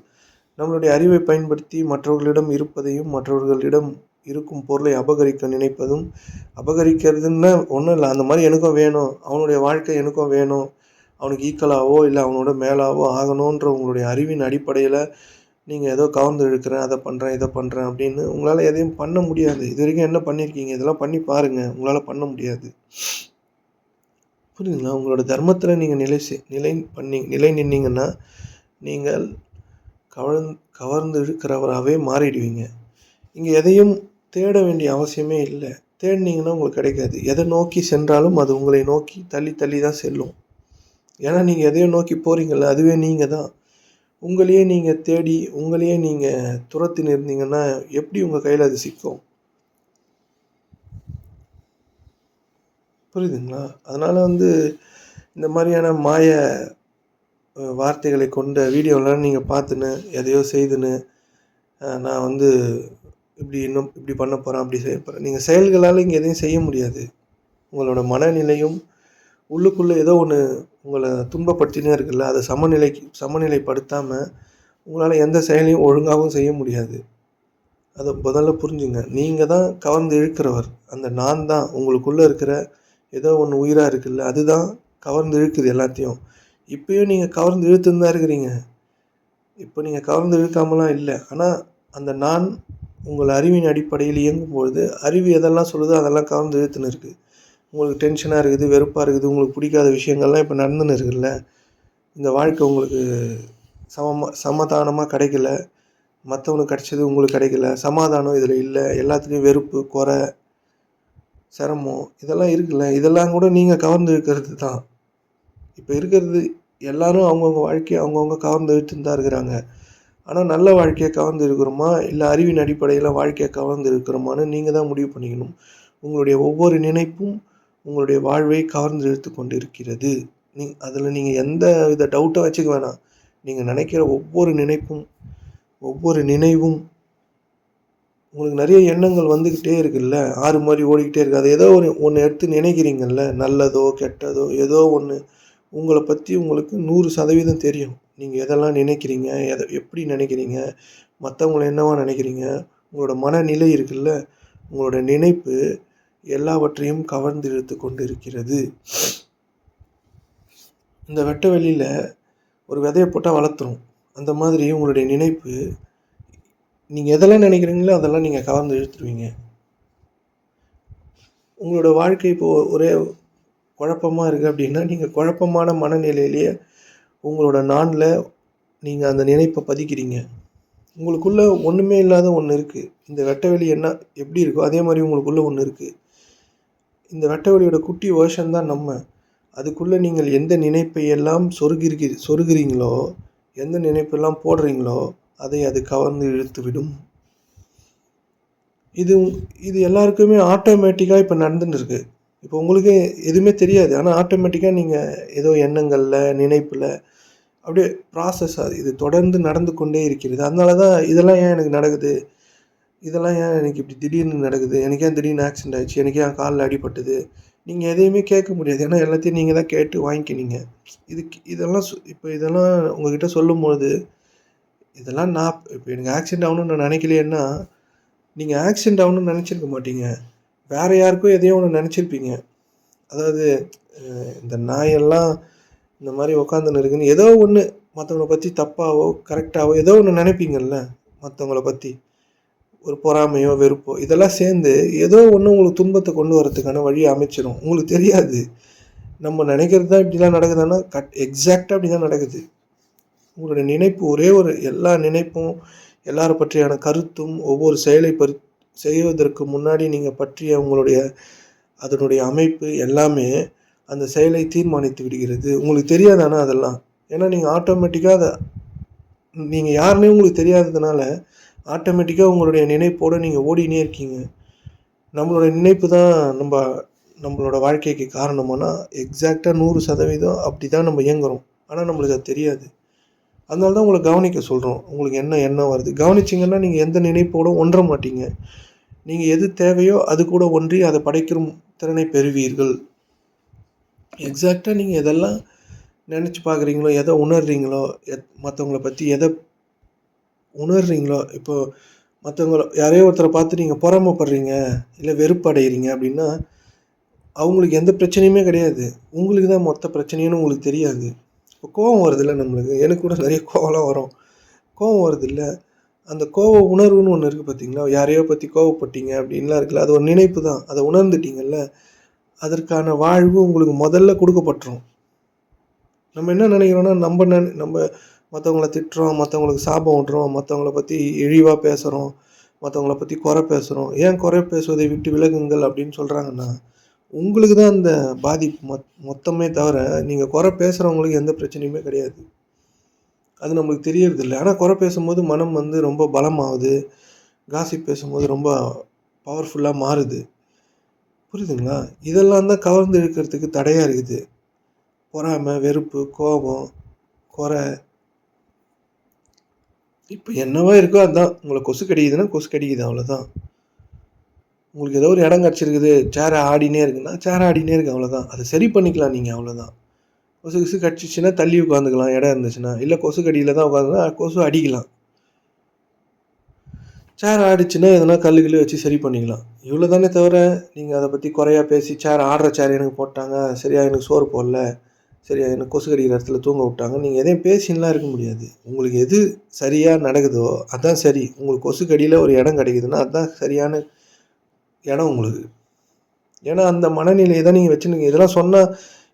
நம்மளுடைய அறிவை பயன்படுத்தி மற்றவர்களிடம் இருப்பதையும், மற்றவர்களிடம் இருக்கும் பொருளை அபகரிக்க நினைப்பதும், அபகரிக்கிறதுன்னா ஒன்றும் இல்லை, அந்த மாதிரி எனக்கும் வேணும், அவனுடைய வாழ்க்கை எனக்கும் வேணும், அவனுக்கு ஈக்குவலாவோ இல்லை அவனோட மேலாவோ ஆகணுன்ற உங்களுடைய அறிவின் அடிப்படையில் நீங்கள் ஏதோ கவர்ந்து இழுக்கிறேன், அதை பண்ணுறேன், இதை பண்ணுறேன் அப்படின்னு உங்களால் எதையும் பண்ண முடியாது. இது வரைக்கும் என்ன பண்ணியிருக்கீங்க? இதெல்லாம் பண்ணி பாருங்கள், உங்களால் பண்ண முடியாது. புரியுதுங்களா? உங்களோட தர்மத்தில் நீங்கள் நிலை நின்னீங்கன்னா நீங்கள் கவர்ந்து இழுக்கிறவராகவே மாறிடுவீங்க. இங்கே எதையும் தேட வேண்டிய அவசியமே இல்லை. தேடினீங்கன்னா உங்களுக்கு கிடைக்காது. எதை நோக்கி சென்றாலும் அது உங்களை நோக்கி தள்ளி தள்ளி தான் செல்லும். ஏன்னா நீங்கள் எதையோ நோக்கி போகிறீங்கள்ல, அதுவே நீங்கள் தான். உங்களையே நீங்கள் தேடி உங்களையே நீங்கள் துரத்தின்னு இருந்தீங்கன்னா எப்படி உங்கள் கையில் அது சிக்கும்? புரியுதுங்களா? அதனால் இந்த மாதிரியான மாய வார்த்தைகளை கொண்ட வீடியோலாம் நீங்கள் பார்த்துன்னு எதையோ செய்துன்னு நான் இப்படி பண்ண போகிறேன், அப்படி செய்ய போகிறேன். நீங்கள் செயல்களால் இங்கே எதையும் செய்ய முடியாது. உங்களோட மனநிலையும் உள்ளுக்குள்ளே ஏதோ ஒன்று உங்களை துன்பப்படுத்தினே இருக்குல்ல, அதை சமநிலைப்படுத்தாமல் உங்களால் எந்த செயலையும் ஒழுங்காகவும் செய்ய முடியாது. அதை முதல்ல புரிஞ்சுங்க. நீங்கள் தான் கவர்ந்து இழுக்கிறவர். அந்த நான் தான் உங்களுக்குள்ளே இருக்கிற ஏதோ ஒன்று உயிராக இருக்குல்ல, அதுதான் கவர்ந்து இழுக்குது எல்லாத்தையும். இப்போயும் நீங்கள் கவர்ந்து இழுத்துன்னு தான் இருக்கிறீங்க. இப்போ நீங்கள் கவர்ந்து இழுக்காமலாம் இல்லை. ஆனால் அந்த நான் உங்கள் அறிவின் அடிப்படையில் இயங்கும்பொழுது அறிவு எதெல்லாம் சொல்லுதோ அதெல்லாம் கவர்ந்து இழுத்துன்னு இருக்குது. உங்களுக்கு டென்ஷனாக இருக்குது, வெறுப்பாக இருக்குது, உங்களுக்கு பிடிக்காத விஷயங்கள்லாம் இப்போ நடந்துன்னு இருக்குல்ல, இந்த வாழ்க்கை உங்களுக்கு சமாதானமாக கிடைக்கல, மற்றவனுக்கு கிடைச்சது உங்களுக்கு கிடைக்கல, சமாதானம் இதில் இல்லை, எல்லாத்துலேயும் வெறுப்பு, குறை, சிரமம் இதெல்லாம் இருக்குல்ல, இதெல்லாம் கூட நீங்கள் கவர்ந்து இழுக்கிறது தான். இப்போ இருக்கிறது எல்லோரும் அவங்கவுங்க வாழ்க்கையை அவங்கவுங்க கவர்ந்து இழுத்துன்னு தான் இருக்கிறாங்க. ஆனால் நல்ல வாழ்க்கையை கவர்ந்து இருக்கிறோமா இல்லை அறிவின் அடிப்படையில் வாழ்க்கையை கவர்ந்து இருக்கிறோமான்னு நீங்கள் தான் முடிவு பண்ணிக்கணும். உங்களுடைய ஒவ்வொரு நினைப்பும் உங்களுடைய வாழ்வை கவர்ந்து இழுத்து கொண்டு இருக்கிறது. அதில் நீங்கள் எந்த வித டவுட்டும் வச்சுக்க வேணாம். நீங்கள் நினைக்கிற ஒவ்வொரு நினைவும் உங்களுக்கு நிறைய எண்ணங்கள் வந்துக்கிட்டே இருக்குல்ல, ஆறு மாதிரி ஓடிக்கிட்டே இருக்குது. அது ஏதோ ஒன்று எடுத்து நினைக்கிறீங்கல்ல, நல்லதோ கெட்டதோ ஏதோ ஒன்று உங்களை பற்றி உங்களுக்கு 100% தெரியும். நீங்கள் எதெல்லாம் நினைக்கிறீங்க, எப்படி நினைக்கிறீங்க, மற்றவங்களை என்னவா நினைக்கிறீங்க, உங்களோட மனநிலை இருக்குல்ல, உங்களோட நினைப்பு எல்லாவற்றையும் கவர்ந்து இழுத்து கொண்டு இருக்கிறது. இந்த வெட்ட வெளியில் ஒரு விதையை போட்டால் வளர்த்துரும். அந்த மாதிரி உங்களுடைய நினைப்பு நீங்கள் எதெல்லாம் நினைக்கிறீங்களோ அதெல்லாம் நீங்கள் கவர்ந்து இழுத்துருவீங்க. உங்களோட வாழ்க்கை இப்போது ஒரே குழப்பமாக இருக்குது அப்படின்னா நீங்கள் குழப்பமான மனநிலையிலேயே உங்களோட நானில் நீங்கள் அந்த நினைப்பை பதிக்கிறீங்க. உங்களுக்குள்ளே ஒன்றுமே இல்லாத ஒன்று இருக்குது. இந்த வெட்ட வெளி எப்படி இருக்கோ அதே மாதிரி உங்களுக்குள்ளே ஒன்று இருக்குது. இந்த வெட்ட வெளியோட குட்டி வேர்ஷன் தான் நம்ம. அதுக்குள்ளே நீங்கள் எந்த நினைப்பை எல்லாம் சொருகிறீங்களோ, எந்த நினைப்பெல்லாம் போடுறீங்களோ அதை அது கவர்ந்து இழுத்துவிடும். இது எல்லாருக்குமே ஆட்டோமேட்டிக்காக இப்போ நடந்துன்னு இருக்குது. இப்போ உங்களுக்கு எதுவுமே தெரியாது. ஆனால் ஆட்டோமேட்டிக்காக நீங்கள் ஏதோ எண்ணங்களில் நினைப்பில் அப்படியே ப்ராசஸ் இது தொடர்ந்து நடந்து கொண்டே இருக்கிறது. அதனால தான் இதெல்லாம் ஏன் எனக்கு நடக்குது, இதெல்லாம் ஏன் எனக்கு இப்படி திடீர்னு நடக்குது, எனக்கு ஏன் திடீர்னு ஆக்சிடென்ட் ஆகிடுச்சு, எனக்கு ஏன் காலில் அடிபட்டது, நீங்கள் எதையுமே கேட்க முடியாது. ஏன்னா எல்லாத்தையும் நீங்கள் தான் கேட்டு வாங்கிக்கினீங்க. இதெல்லாம் உங்கள்கிட்ட சொல்லும்போது இதெல்லாம் இப்போ எனக்கு ஆக்சிடென்ட் ஆகணும்னு நான் நினைக்கலையேன்னா நீங்கள் ஆக்சிடென்ட் ஆகணும்னு நினச்சிருக்க மாட்டீங்க, வேறு யாருக்கும் எதையோ ஒன்று நினச்சிருப்பீங்க. அதாவது இந்த நாயெல்லாம் இந்த மாதிரி உட்காந்துன்னு இருக்குன்னு ஏதோ ஒன்று மற்றவங்களை பற்றி தப்பாவோ கரெக்டாகவோ ஏதோ ஒன்று நினைப்பீங்கள்ல, மற்றவங்கள பற்றி ஒரு பொறாமையோ வெறுப்போ இதெல்லாம் சேர்ந்து ஏதோ ஒன்று உங்களுக்கு துன்பத்தை கொண்டு வரதுக்கான வழியை அமைச்சிடும். உங்களுக்கு தெரியாது. நம்ம நினைக்கிறது தான் இப்படிலாம் நடக்குதுன்னா எக்ஸாக்டாக அப்படி தான் நடக்குது. உங்களுடைய நினைப்பு ஒரே எல்லா நினைப்பும் எல்லாரை பற்றியான கருத்தும் ஒவ்வொரு செயலை செய்வதற்கு முன்னாடி நீங்கள் பற்றிய அதனுடைய அமைப்பு எல்லாமே அந்த செயலை தீர்மானித்து விடுகிறது. உங்களுக்கு தெரியாதானா அதெல்லாம்? ஏன்னா நீங்கள் ஆட்டோமேட்டிக்காக நீங்கள் யாருன்னே உங்களுக்கு தெரியாததுனால ஆட்டோமேட்டிக்காக உங்களுடைய நினைப்போடு நீங்கள் ஓடினே இருக்கீங்க. நம்மளோட நினைப்பு தான் நம்மளோட வாழ்க்கைக்கு காரணமானா எக்ஸாக்டாக 100% அப்படி தான் நம்ம இயங்குகிறோம். ஆனால் நம்மளுக்கு அது தெரியாது. அதனால தான் உங்களை கவனிக்க சொல்கிறோம். உங்களுக்கு என்ன வருது கவனிச்சிங்கன்னா நீங்கள் எந்த நினைப்போடு ஒன்ற மாட்டீங்க. நீங்கள் எது தேவையோ அது கூட ஒன்றி அதை படைக்கிற திறனை பெறுவீர்கள். எக்ஸாக்டாக நீங்கள் எதெல்லாம் நினச்சி பார்க்குறீங்களோ, எதை உணர்றீங்களோ, மற்றவங்கள பற்றி எதை உணர்றீங்களோ, இப்போது யாரையோ ஒருத்தரை பார்த்து நீங்கள் பொறாமைப்படுறீங்க, இல்லை வெறுப்படைகிறீங்க அப்படின்னா, அவங்களுக்கு எந்த பிரச்சனையுமே கிடையாது. உங்களுக்கு தான் மொத்த பிரச்சனைன்னு உங்களுக்கு தெரியாது. இப்போ கோவம் வருதுல்ல நம்மளுக்கு, எனக்கு கூட நிறைய கோவம்லாம் வரும். கோவம் வருதுல்ல, அந்த கோவ உணர்வுன்னு ஒன்று இருக்குது பார்த்தீங்களா? யாரையோ பற்றி கோவப்பட்டீங்க அப்படின்லாம் இருக்குல்ல, அது ஒரு நினைப்பு தான். அதை உணர்ந்துட்டீங்கல்ல, அதற்கான வாழ்வு உங்களுக்கு முதல்ல கொடுக்கப்பட்டுரும். நம்ம என்ன நினைக்கிறோன்னா, நம்ம மற்றவங்கள திட்டுறோம், மற்றவங்களுக்கு சாபம் விடுறோம், மற்றவங்கள பற்றி இழிவாக பேசுகிறோம், மற்றவங்கள பற்றி குறை பேசுகிறோம். ஏன் குறை பேசுவதை விட்டு விலகுங்கள் அப்படின்னு சொல்கிறாங்கன்னா, உங்களுக்கு தான் அந்த பாதிப்பு மொத்தமே தவிர, நீங்கள் குறை பேசுகிறவங்களுக்கு எந்த பிரச்சனையுமே கிடையாது. அது நம்மளுக்கு தெரியறதில்ல. ஆனால் குறை பேசும்போது மனம் ரொம்ப பலமாகுது. காசிப் பேசும்போது ரொம்ப பவர்ஃபுல்லாக மாறுது. புரியுதுங்களா? இதெல்லாம் தான் கவர்ந்து இழுக்கிறதுக்கு தடையாக இருக்குது. பொறாமை, வெறுப்பு, கோபம், குறை. இப்போ என்னவா இருக்கோ அதுதான். உங்களை கொசு கடிக்குதுன்னா கொசு கடிக்குது, அவ்வளோதான். உங்களுக்கு ஏதோ ஒரு இடம் கிடச்சிருக்குது, சேர் ஆடினே இருக்குன்னா சேர் ஆடினே இருக்கு, அவ்வளோதான். அதை சரி பண்ணிக்கலாம் நீங்கள், அவ்வளோதான். கொசு கிசு கடிச்சிச்சின்னா தள்ளி உட்காந்துக்கலாம் இடம் இருந்துச்சுன்னா. இல்லை கொசு கடியில் தான் உட்காந்துன்னா கொசு அடிக்கலாம். சேர் ஆடிச்சுன்னா எதனா கல்லு வச்சு சரி பண்ணிக்கலாம். இவ்வளோ தானே தவிர, நீங்கள் அதை பற்றி குறையாக பேசி ஆடுற சேர் எனக்கு போட்டாங்க, சரியாக எனக்கு சோறு போடல, சரியா எனக்கு கொசு கடிக்கிற இடத்துல தூங்க விட்டாங்க, நீங்கள் எதையும் பேசின்லாம் இருக்க முடியாது. உங்களுக்கு எது சரியாக நடக்குதோ அதுதான் சரி. உங்களுக்கு கொசு கடியில் ஒரு இடம் கிடைக்குதுன்னா அதுதான் சரியான இடம் உங்களுக்கு. ஏன்னா அந்த மனநிலையை தான் நீங்கள் வச்சுருக்கீங்க. இதெல்லாம் சொன்னால்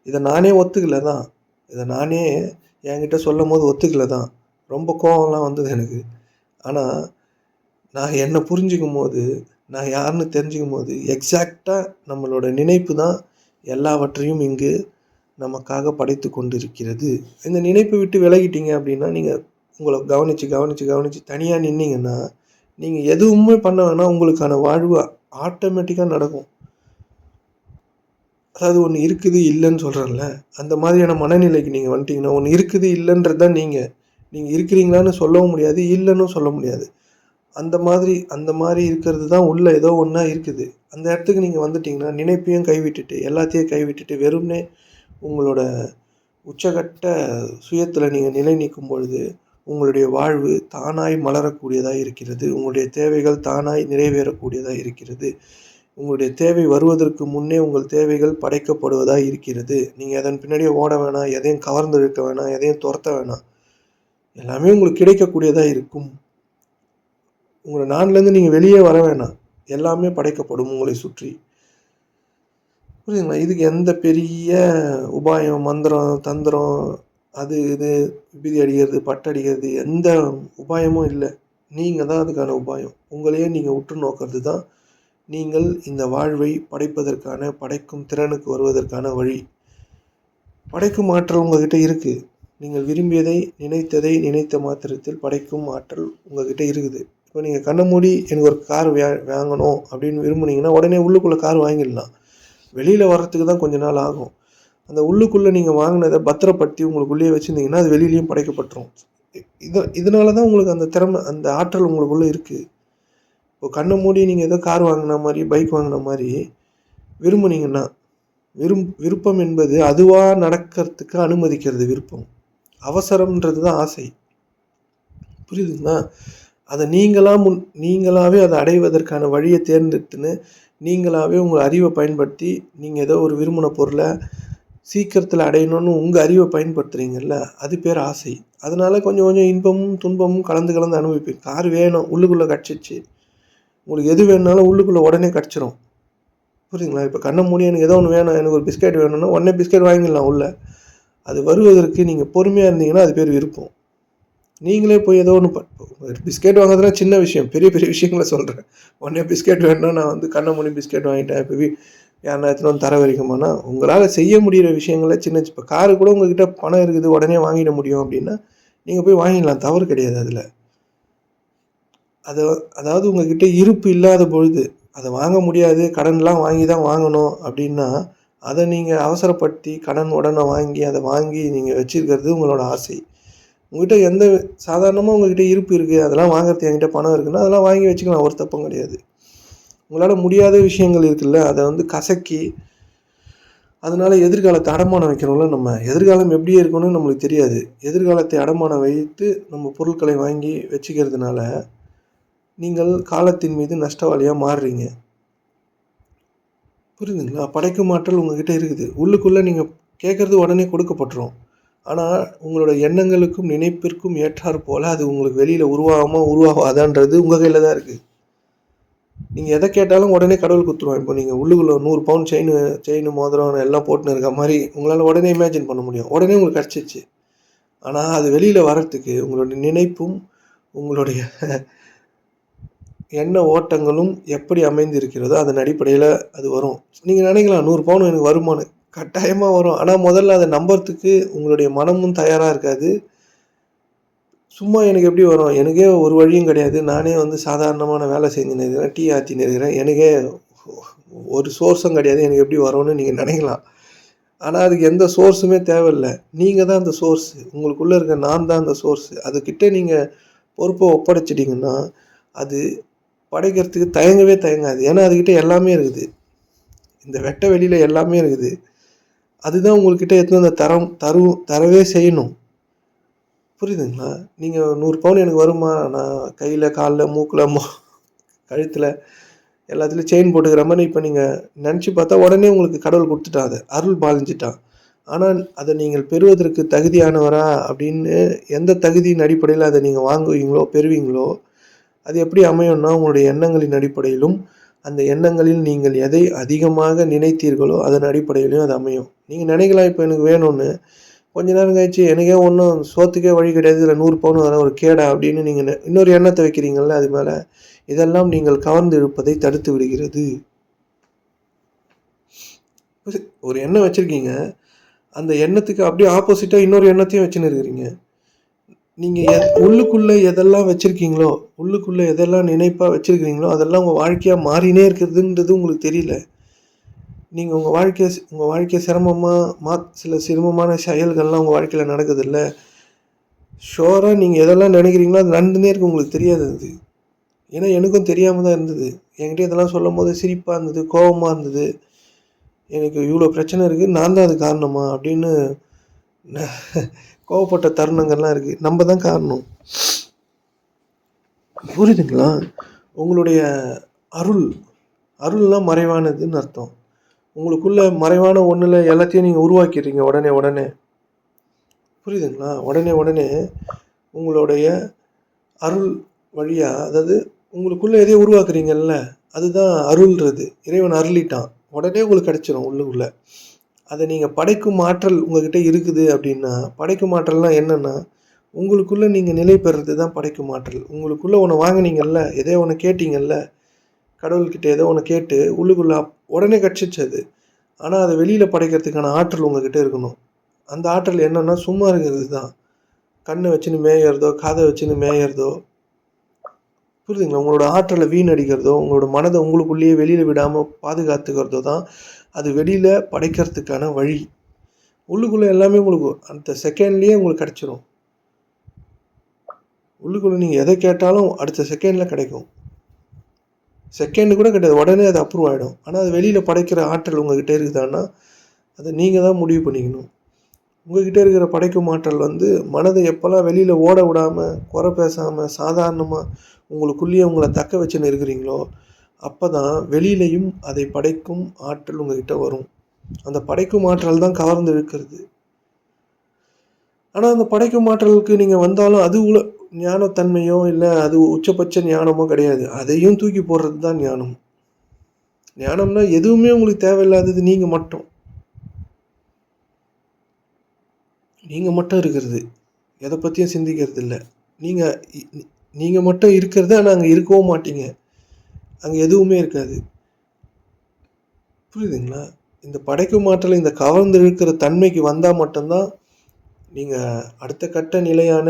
இதை நானே ஒத்துக்கல தான். இதை நானே என்கிட்ட சொல்லும் போது ஒத்துக்கல தான். ரொம்ப கோவம்லாம் வந்தது எனக்கு. ஆனால் நான் என்னை புரிஞ்சுக்கும் போது, நான் யாருன்னு தெரிஞ்சுக்கும் போது, எக்ஸாக்டாக நம்மளோட நினைப்பு தான் எல்லாவற்றையும் இங்கு நமக்காக படைத்து கொண்டு இருக்கிறது. இந்த நினைப்பை விட்டு விலகிட்டீங்க அப்படின்னா, நீங்கள் உங்களை கவனித்து தனியாக நின்னீங்கன்னா, நீங்கள் எதுவுமே பண்ண வேணாம், உங்களுக்கான வாழ்வு ஆட்டோமேட்டிக்காக நடக்கும். அதாவது ஒன்று இருக்குது இல்லைன்னு சொல்கிறேன்ல, அந்த மாதிரியான மனநிலைக்கு நீங்கள் வந்துட்டீங்கன்னா, ஒன்று இருக்குது இல்லைன்றது தான் நீங்கள். நீங்கள் இருக்கிறீங்களான்னு சொல்லவும் முடியாது, இல்லைன்னு சொல்ல முடியாது. அந்த மாதிரி இருக்கிறது தான் உள்ளே ஏதோ ஒன்றா இருக்குது. அந்த இடத்துக்கு நீங்கள் வந்துட்டிங்கன்னா, நினைப்பையும் கைவிட்டுட்டு, எல்லாத்தையும் கைவிட்டுட்டு, வெறுமனே உங்களோட உச்சகட்ட சுயத்தில் நீங்கள் நிலை நிற்கும் பொழுது, உங்களுடைய வாழ்வு தானாய் மலரக்கூடியதாக இருக்கிறது. உங்களுடைய தேவைகள் தானாய் நிறைவேறக்கூடியதாக இருக்கிறது. உங்களுடைய தேவை வருவதற்கு முன்னே உங்கள் தேவைகள் படைக்கப்படுவதாக இருக்கிறது. நீங்கள் அதன் பின்னாடியே ஓட வேணாம், எதையும் கவர்ந்து இழுக்க வேணாம், எதையும் துரத்த வேணாம். எல்லாமே உங்களுக்கு கிடைக்கக்கூடியதாக இருக்கும். உங்களை நான்லேருந்து நீங்கள் வெளியே வர வேணாம், எல்லாமே படைக்கப்படும் உங்களை சுற்றி. புரியுதுங்களா? இதுக்கு எந்த பெரிய உபாயம், மந்திரம், தந்திரம், அது இது விபூதி அடிக்கிறது, பட்டடிக்கிறது, எந்த உபாயமும் இல்லை. நீங்கள் தான் அதுக்கான உபாயம். உங்களையே நீங்கள் உற்று நோக்கிறது தான் நீங்கள் இந்த வாழ்வை படைக்கும் திறனுக்கு வருவதற்கான வழி. படைக்கும் ஆற்றல் உங்கள்கிட்ட இருக்குது. நீங்கள் விரும்பியதை, நினைத்த மாத்திரத்தில் படைக்கும் ஆற்றல் உங்கள்கிட்ட இருக்குது. இப்போ நீங்கள் கண்ணை மூடி எனக்கு ஒரு கார் வாங்கணும் அப்படின்னு விரும்புனீங்கன்னா, உடனே உள்ளுக்குள்ளே கார் வாங்கிடலாம். வெளியில் வர்றதுக்கு தான் கொஞ்ச நாள் ஆகும். அந்த உள்ளுக்குள்ளே நீங்கள் வாங்கினதை பத்திரப்படுத்தி உங்களுக்குள்ளேயே வச்சுருந்தீங்கன்னா, அது வெளியிலையும் படைக்கப்பட்டுரும். இதனால தான் உங்களுக்கு அந்த திறமை, அந்த ஆற்றல் உங்களுக்குள்ளே இருக்குது. இப்போ கண்ணை மூடி நீங்கள் ஏதோ கார் வாங்கின மாதிரி, பைக் வாங்கின மாதிரி விரும்புனீங்கன்னா, விருப்பம் என்பது அதுவாக நடக்கிறதுக்கு அனுமதிக்கிறது விருப்பம். அவசரம்ன்றது தான் ஆசை. புரியுதுங்களா? அதை நீங்களாகவே அதை அடைவதற்கான வழியை தேர்ந்தெடுத்துன்னு, நீங்களாகவே உங்கள் அறிவை பயன்படுத்தி, நீங்கள் ஏதோ ஒரு விரும்பின பொருளை சீக்கிரத்தில் அடையணும்னு உங்கள் அறிவை பயன்படுத்துகிறீங்கல்ல, அது பேர் ஆசை. அதனால் கொஞ்சம் கொஞ்சம் இன்பமும் துன்பமும் கலந்து அனுபவிப்பீங்க. கார் வேணும், உள்ளுக்குள்ளே கிடச்சிச்சு. உங்களுக்கு எது வேணுனாலும் உள்ளுக்குள்ளே உடனே கிடச்சிரும். புரியுதுங்களா? இப்போ கண்ணை மூடி எனக்கு ஏதோ ஒன்று வேணும், எனக்கு ஒரு பிஸ்கெட் வேணும்னா உடனே பிஸ்கெட் வாங்கிடலாம் உள்ள. அது வருவதற்கு நீங்கள் பொறுமையாக இருந்தீங்கன்னா அது பேர் விருப்பம். நீங்களே போய் ஏதோ ஒன்று பிஸ்கெட் வாங்குறதுலாம் சின்ன விஷயம், பெரிய பெரிய விஷயங்களை சொல்கிறேன். உடனே பிஸ்கெட் வேணுன்னா நான் கண்ணை மூடி பிஸ்கெட் வாங்கிட்டேன். இப்போ யாருன்னா எடுத்துன்னு வந்து தர வரைக்குமானா, உங்களால் செய்ய முடிகிற விஷயங்களை இப்போ காரு கூட உங்கள்கிட்ட பணம் இருக்குது, உடனே வாங்கிட முடியும் அப்படின்னா நீங்கள் போய் வாங்கிடலாம், தவறு கிடையாது அதில். அதாவது உங்கள்கிட்ட இருப்பு இல்லாத பொழுது அதை வாங்க முடியாது, கடன்லாம் வாங்கி தான் வாங்கணும் அப்படின்னா, அதை நீங்கள் அவசரப்படுத்தி கடன் உடனே வாங்கி அதை வாங்கி நீங்கள் வச்சுருக்கிறது உங்களோட ஆசை. உங்கள்கிட்ட சாதாரணமாக உங்கள்கிட்ட இருப்பு இருக்குது, அதெல்லாம் வாங்குறது என்கிட்ட பணம் இருக்குன்னா அதெல்லாம் வாங்கி வச்சுக்கலாம், ஒரு தப்பும் கிடையாது. உங்களால் முடியாத விஷயங்கள் இருக்குல்ல, அதை கசக்கி அதனால் எதிர்காலத்தை அடமானம் வைக்கிறோம்ல. நம்ம எதிர்காலம் எப்படி இருக்குன்னு நம்மளுக்கு தெரியாது. எதிர்காலத்தை அடமானம் வைத்து நம்ம பொருட்களை வாங்கி வச்சுக்கிறதுனால நீங்கள் காலத்தின் மீது நஷ்டவாளியாக மாறுறீங்க. புரியுதுங்களா? படைக்கும் ஆற்றல் உங்ககிட்ட இருக்குது. உள்ளுக்குள்ளே நீங்கள் கேட்குறது உடனே கொடுக்கப்பட்டுரும். ஆனால் உங்களோட எண்ணங்களுக்கும் நினைப்பிற்கும் ஏற்றாற் போல் அது உங்களுக்கு வெளியில் உருவாகுமா உருவாகாதான்றது உங்கள் கையில் தான் இருக்குது. நீங்கள் எதை கேட்டாலும் உடனே கடவுள் குடுத்துருவான். இப்போ நீங்கள் உள்ளுக்குள்ளே 100 பவுன் செயின் மோதிரம் எல்லாம் போட்டுன்னு இருக்க மாதிரி உங்களால் உடனே இமேஜின் பண்ண முடியும். உடனே உங்களுக்கு கிடச்சிச்சு. ஆனால் அது வெளியில் வர்றதுக்கு உங்களுடைய நினைப்பும் உங்களுடைய எண்ண ஓட்டங்களும் எப்படி அமைந்திருக்கிறதோ அதன் அடிப்படையில் அது வரும். நீங்கள் நினைக்கலாம் 100 பவுன் எனக்கு வருமானு. கட்டாயமாக வரும். ஆனால் முதல்ல அதை நம்புறதுக்கு உங்களுடைய மனமும் தயாராக இருக்காது. சும்மா எனக்கு எப்படி வரும்? எனக்கே ஒரு வழியும் கிடையாது. நானே சாதாரணமான வேலை செஞ்சுன்னு இருக்கிறேன். டீ ஆத்தின்னு இருக்கிறேன். எனக்கே ஒரு சோர்ஸும் கிடையாது. எனக்கு எப்படி வரும்னு நீங்கள் நினைக்கலாம். ஆனால் அதுக்கு எந்த சோர்ஸுமே தேவையில்ல. நீங்கள் தான் அந்த சோர்ஸு. உங்களுக்குள்ளே இருக்க நான் தான் அந்த சோர்ஸு. அதுக்கிட்ட நீங்கள் பொறுப்பை ஒப்படைச்சிட்டிங்கன்னா அது படைக்கிறதுக்கு தயங்கவே தயங்காது. ஏன்னா அதுக்கிட்ட எல்லாமே இருக்குது. இந்த வெட்ட வெளியில் எல்லாமே இருக்குது. அதுதான் உங்கள்கிட்ட எடுத்துன்னு அந்த தரவே செய்யணும். புரியுதுங்களா? நீங்கள் 100 பவுன் எனக்கு வருமா? நான் கையில், காலில், மூக்கில், கழுத்தில் எல்லாத்துலேயும் செயின் போட்டுக்கிற மாதிரி இப்போ நீங்கள் நினச்சி பார்த்தா உடனே உங்களுக்கு கடவுள் கொடுத்துட்டான். அதை அருள் பாலிஞ்சிட்டான். ஆனால் அதை நீங்கள் பெறுவதற்கு தகுதியானவரா அப்படின்னு எந்த தகுதியின் அடிப்படையில் அதை நீங்கள் வாங்குவீங்களோ பெறுவீங்களோ அது எப்படி அமையும்னா உங்களுடைய எண்ணங்களின் அடிப்படையிலும் அந்த எண்ணங்களில் நீங்கள் எதை அதிகமாக நினைத்தீர்களோ அதன் அடிப்படையிலையும் அது அமையும். நீங்கள் நினைக்கலாம் இப்போ எனக்கு வேணும்னு, கொஞ்ச நேரம் கழிச்சு எனக்கே ஒன்றும் சோத்துக்கே வழி கிடையாது, இதில் 100 பவுன் வர ஒரு கேடா அப்படின்னு நீங்கள் இன்னொரு எண்ணத்தை வைக்கிறீங்கள்ல, அது மேலே இதெல்லாம் நீங்கள் கவர்ந்து இழுப்பதை தடுத்து விடுகிறது. ஒரு எண்ணம் வச்சுருக்கீங்க, அந்த எண்ணத்துக்கு அப்படியே ஆப்போசிட்டாக இன்னொரு எண்ணத்தையும் வச்சுன்னு இருக்கிறீங்க. நீங்கள் உள்ளுக்குள்ளே எதெல்லாம் வச்சுருக்கீங்களோ, உள்ளுக்குள்ளே எதெல்லாம் நினைப்பாக வச்சுருக்கிறீங்களோ அதெல்லாம் உங்கள் வாழ்க்கையாக மாறினே இருக்கிறதுன்றது உங்களுக்கு தெரியல. நீங்கள் உங்கள் வாழ்க்கையை சிரமமாக சில சிரமமான செயல்கள்லாம் உங்கள் வாழ்க்கையில் நடக்குதில்ல, ஷோராக நீங்கள் எதெல்லாம் நினைக்கிறீங்களோ அது நடந்துனே இருக்கு, உங்களுக்கு தெரியாது அது. ஏன்னா எனக்கும் தெரியாமல் தான் இருந்தது. என்கிட்ட இதெல்லாம் சொல்லும் போது சிரிப்பாக இருந்தது, கோபமாக இருந்தது. எனக்கு இவ்வளோ பிரச்சனை இருக்குது, நான் தான் அது காரணமா அப்படின்னு கோவப்பட்ட தருணங்கள்லாம் இருக்குது. நம்ம தான் காரணம். புரியுதுங்களா? உங்களுடைய அருள்லாம் மறைவானதுன்னு அர்த்தம். உங்களுக்குள்ள மறைவான ஒன்றில் எல்லாத்தையும் நீங்கள் உருவாக்கிடுறீங்க உடனே. புரியுதுங்களா? உடனே உங்களுடைய அருள் வழியாக, அதாவது உங்களுக்குள்ளே எதையும் உருவாக்குறீங்கல்ல, அதுதான் அருள்ன்றது. இறைவன் அருளிட்டான், உடனே உங்களுக்கு கிடச்சிரும் உள்ளுக்குள்ளே. அதை நீங்கள் படைக்கும் ஆற்றல் உங்கள்கிட்ட இருக்குது அப்படின்னா, படைக்கும் ஆற்றல்னால் என்னென்னா உங்களுக்குள்ளே நீங்கள் நிலை பெறுறது தான் படைக்கும் ஆற்றல். உங்களுக்குள்ளே ஒன்று வாங்கினீங்கல்ல, எதோ ஒன்று கேட்டிங்கல்ல, கடவுள்கிட்ட ஏதோ ஒன்று கேட்டு உள்ளுக்குள்ளே உடனே கிடச்சிச்சு அது. ஆனால் அதை வெளியில் படைக்கிறதுக்கான ஆற்றல் உங்கள்கிட்ட இருக்கணும். அந்த ஆற்றல் என்னென்னா சும்மா இருக்கிறது தான். கண்ணை வச்சுன்னு மேயறதோ, காதை வச்சுன்னு மேயறதோ, புரியுதுங்களா? உங்களோட ஆற்றலை வீணடிக்கிறதோ, உங்களோட மனதை உங்களுக்குள்ளேயே வெளியில் விடாமல் பாதுகாத்துக்கிறதோ தான் அது வெளியில் படைக்கிறதுக்கான வழி. உள்ளுக்குள்ளே எல்லாமே உங்களுக்கு அந்த செகண்ட்லேயே உங்களுக்கு கிடச்சிரும். உள்ளுக்குள்ளே நீங்கள் எதை கேட்டாலும் அடுத்த செகண்டில் கிடைக்கும். செகண்டு கூட கிடையாது, உடனே அது அப்ரூவ் ஆகிடும். ஆனால் அது வெளியில் படைக்கிற ஆற்றல் உங்கள்கிட்ட இருக்குதான்னா அதை நீங்கள் தான் முடிவு பண்ணிக்கணும். உங்கள்கிட்ட இருக்கிற படைக்கும் ஆற்றல் மனதை எப்போல்லாம் வெளியில் ஓட விடாமல், குறை பேசாமல், சாதாரணமாக உங்களுக்குள்ளேயே உங்களை தக்க வச்சுன்னு இருக்கிறீங்களோ அப்போ தான் வெளியிலையும் அதை படைக்கும் ஆற்றல் உங்கள்கிட்ட வரும். அந்த படைக்கும் ஆற்றல் தான் கவர்ந்து இழுக்கிறது. ஆனால் அந்த படைக்கும் ஆற்றலுக்கு நீங்கள் வந்தாலும் அது ஞானத்தன்மையோ இல்லை அது உச்சபட்ச ஞானமோ கிடையாது. அதையும் தூக்கி போடுறது தான் ஞானம். ஞானம்னா எதுவுமே உங்களுக்கு தேவையில்லாதது நீங்கள் மட்டும் இருக்கிறது, எதை பற்றியும் சிந்திக்கிறது இல்லை. நீங்கள் மட்டும் இருக்கிறது, ஆனால் அங்கே இருக்கவும் மாட்டீங்க, அங்கே எதுவுமே இருக்காது. புரியுதுங்களா? இந்த படைக்கும் ஆற்றல் இந்த கவர்ந்து இழுக்கிற தன்மைக்கு வந்தால் மட்டும்தான் நீங்கள் அடுத்த கட்ட நிலையான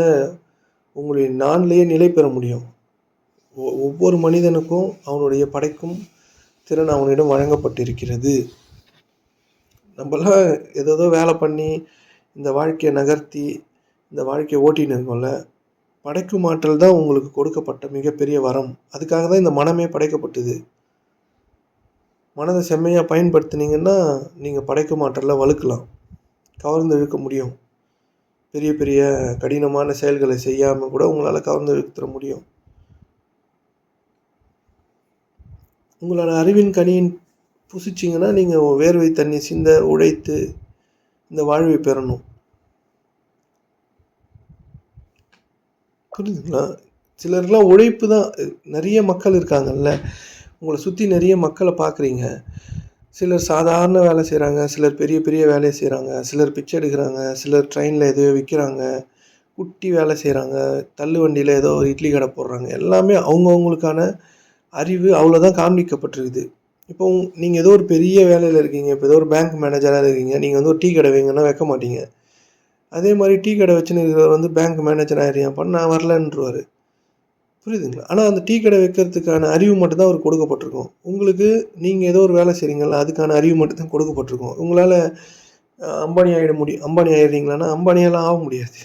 உங்களுடைய நான்லேயே நிலை பெற முடியும். ஒவ்வொரு மனிதனுக்கும் அவனுடைய படைக்கும் திறன் அவனிடம் வழங்கப்பட்டிருக்கிறது. நம்மளாம் ஏதோ வேலை பண்ணி இந்த வாழ்க்கையை நகர்த்தி இந்த வாழ்க்கையை ஓட்டின்னு இருக்கோம்ல, படைக்கும் ஆற்றல் தான் உங்களுக்கு கொடுக்கப்பட்ட மிகப்பெரிய வரம். அதுக்காக தான் இந்த மனமே படைக்கப்பட்டது. மனதை செம்மையாக பயன்படுத்தினீங்கன்னா நீங்கள் படைக்கும் ஆற்றலில் வலுக்கலாம், கவர்ந்து இழுக்க முடியும். பெரிய பெரிய கடினமான செயல்களை செய்யாமல் கூட உங்களால் கவர்ந்து இழுத்துற முடியும். உங்களோட அறிவின் கனியின் புசிச்சிங்கன்னா நீங்கள் வேர்வை தண்ணி சிந்த உழைத்து இந்த வாழ்வை பெறணும். புரியுதுங்களா? சிலருக்குலாம் உழைப்பு தான். நிறைய மக்கள் இருக்காங்கல்ல, உங்களை சுற்றி நிறைய மக்களை பார்க்குறீங்க. சிலர் சாதாரண வேலை செய்கிறாங்க, சிலர் பெரிய பெரிய வேலையை செய்கிறாங்க, சிலர் பிச்சை எடுக்கிறாங்க, சிலர் ட்ரெயினில் எதையோ விற்கிறாங்க, குட்டி வேலை செய்கிறாங்க, தள்ளு வண்டியில் ஏதோ ஒரு இட்லி கடை போடுறாங்க. எல்லாமே அவங்கவுங்களுக்கான அறிவு அவ்வளோதான் காண்பிக்கப்பட்டிருக்குது. இப்போ நீங்கள் ஏதோ ஒரு பெரிய வேலையில் இருக்கீங்க, இப்போ ஏதோ ஒரு பேங்க் மேனேஜராக இருக்கீங்க, நீங்கள் வந்து ஒரு டீ கடை வைங்கன்னா வைக்க மாட்டீங்க. அதே மாதிரி டீ கடை வச்சுன்னு இருக்கிறவர் வந்து பேங்க் மேனேஜர் ஆகிறியாப்பான்னு நான் வரலன்றுவார். புரியுதுங்களா? ஆனால் அந்த டீ கடை வைக்கிறதுக்கான அறிவு மட்டும்தான் அவருக்கு கொடுக்கப்பட்டிருக்கும். உங்களுக்கு நீங்கள் ஏதோ ஒரு வேலை செய்கிறீங்களா, அதுக்கான அறிவு மட்டும்தான் கொடுக்கப்பட்டிருக்கும். உங்களால் அம்பானி அம்பானி ஆகிடுறீங்களான்னா அம்பானியெல்லாம் ஆக முடியாது.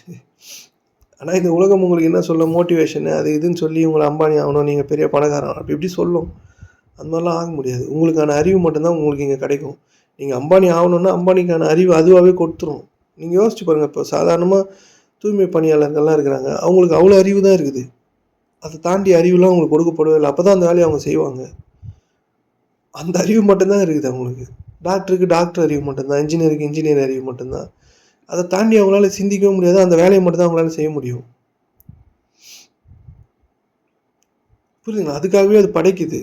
ஆனால் இந்த உலகம் உங்களுக்கு என்ன சொல்ல, மோட்டிவேஷனு அது இதுன்னு சொல்லி உங்களை அம்பானி ஆகணும், நீங்கள் பெரிய பணக்காரன் அப்படி இப்படி சொல்லும். அந்த மாதிரிலாம் ஆக முடியாது. உங்களுக்கான அறிவு மட்டும்தான் உங்களுக்கு இங்கே கிடைக்கும். நீங்கள் அம்பானி ஆகணுன்னா அம்பானிக்கான அறிவு அதுவாகவே கொடுத்துரும். நீங்கள் யோசிச்சு பாருங்கள், இப்போ சாதாரணமாக தூய்மை பணியாளர்கள்லாம் இருக்கிறாங்க, அவங்களுக்கு அவ்வளோ அறிவு தான் இருக்குது. அதை தாண்டி அறிவுலாம் அவங்களுக்கு கொடுக்கப்படவே இல்லை. அப்போ தான் அந்த வேலையை அவங்க செய்வாங்க. அந்த அறிவு மட்டும்தான் இருக்குது அவங்களுக்கு. டாக்டருக்கு டாக்டர் அறிவு மட்டும்தான், இன்ஜினியருக்கு இன்ஜினியர் அறிவு மட்டும்தான். அதை தாண்டி அவங்களால சிந்திக்கவும் முடியாது. அந்த வேலையை மட்டும்தான் அவங்களால செய்ய முடியும். புரியுதுங்களா? அதுக்காகவே அது படைக்குது.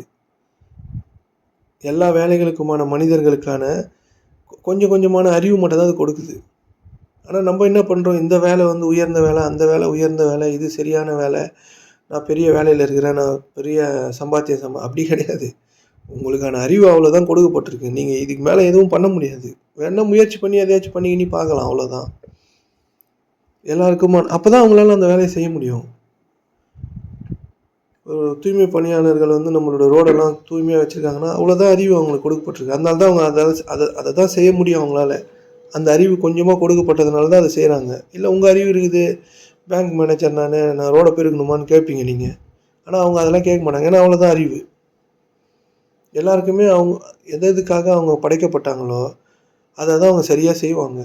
எல்லா வேலைகளுக்குமான மனிதர்களுக்கான கொஞ்சம் கொஞ்சமான அறிவு மட்டும்தான் அது கொடுக்குது. ஆனால் நம்ம என்ன பண்ணுறோம், இந்த வேலை வந்து உயர்ந்த வேலை, அந்த வேலை உயர்ந்த வேலை, இது சரியான வேலை, நான் பெரிய வேலையில் இருக்கிறேன், நான் பெரிய சம்பாத்தியம் அப்படி கிடையாது. உங்களுக்கான அறிவு அவ்வளோதான் கொடுக்கப்பட்டிருக்கு. நீங்கள் இதுக்கு மேலே எதுவும் பண்ண முடியாது. வேணால் முயற்சி பண்ணி எதையாச்சும் பண்ணி பார்க்கலாம், அவ்வளோதான். எல்லாருக்குமா அப்போ தான் அவங்களால அந்த வேலையை செய்ய முடியும். தூய்மை பணியாளர்கள் வந்து நம்மளோட ரோடெல்லாம் தூய்மையாக வச்சுருக்காங்கன்னா அவ்வளோதான் அறிவு அவங்களுக்கு கொடுக்கப்பட்டிருக்கு. அதனால தான் அவங்க அதை தான் செய்ய முடியும் அவங்களால. அந்த அறிவு கொஞ்சமாக கொடுக்கப்பட்டதுனால தான் அதை செய்கிறாங்க. இல்லை உங்கள் அறிவு இருக்குது, பேங்க் மேனேஜர் நான் ரோடை பெருக்கணுமான்னு கேட்பீங்க நீங்கள். ஆனால் அவங்க அதெல்லாம் கேட்க மாட்டாங்க. ஏன்னா அவ்வளோதான் அறிவு. எல்லாருக்குமே அவங்க எதுக்காக அவங்க படைக்கப்பட்டாங்களோ அதை தான் அவங்க சரியாக செய்வாங்க.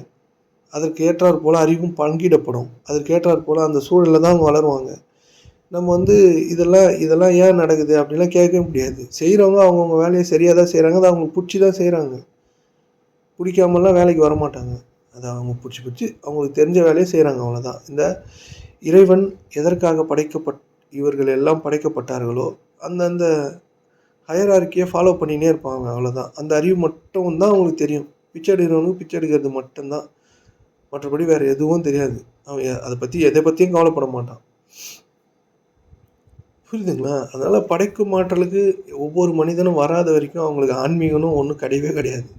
அதற்கு ஏற்றாற் போல் அறிவும் பங்கிடப்படும். அதற்கு ஏற்றாற் போல் அந்த சூழலில் தான் அவங்க வளருவாங்க. நம்ம வந்து இதெல்லாம் ஏன் நடக்குது அப்படின்லாம் கேட்கவே முடியாது. செய்கிறவங்க அவங்கவுங்க வேலையை சரியாக தான் செய்கிறாங்க. அதை அவங்களுக்கு பிடிச்சி தான் செய்கிறாங்க. பிடிக்காமலாம் வேலைக்கு வரமாட்டாங்க. அதை அவங்க பிடிச்சி அவங்களுக்கு தெரிஞ்ச வேலையை செய்கிறாங்க, அவ்வளோதான். இந்த இறைவன் எதற்காக இவர்கள் எல்லாம் படைக்கப்பட்டார்களோ அந்தந்த ஹையரார்க்கியை ஃபாலோ பண்ணினே இருப்பாங்க, அவ்வளோதான். அந்த அறிவு மட்டும் தான் அவங்களுக்கு தெரியும். பிச்சை எடுக்கிறவனுக்கு பிச்சை எடுக்கிறது மட்டும்தான். மற்றபடி வேறு எதுவும் தெரியாது. அவன் அதை பற்றி எதை பற்றியும் கவலைப்பட மாட்டான். புரியுதுங்களா? அதனால் படைக்கும் ஆற்றலுக்கு ஒவ்வொரு மனிதனும் வராத வரைக்கும் அவங்களுக்கு ஆன்மீகம்னு ஒன்றும் கிடையவே கிடையாது.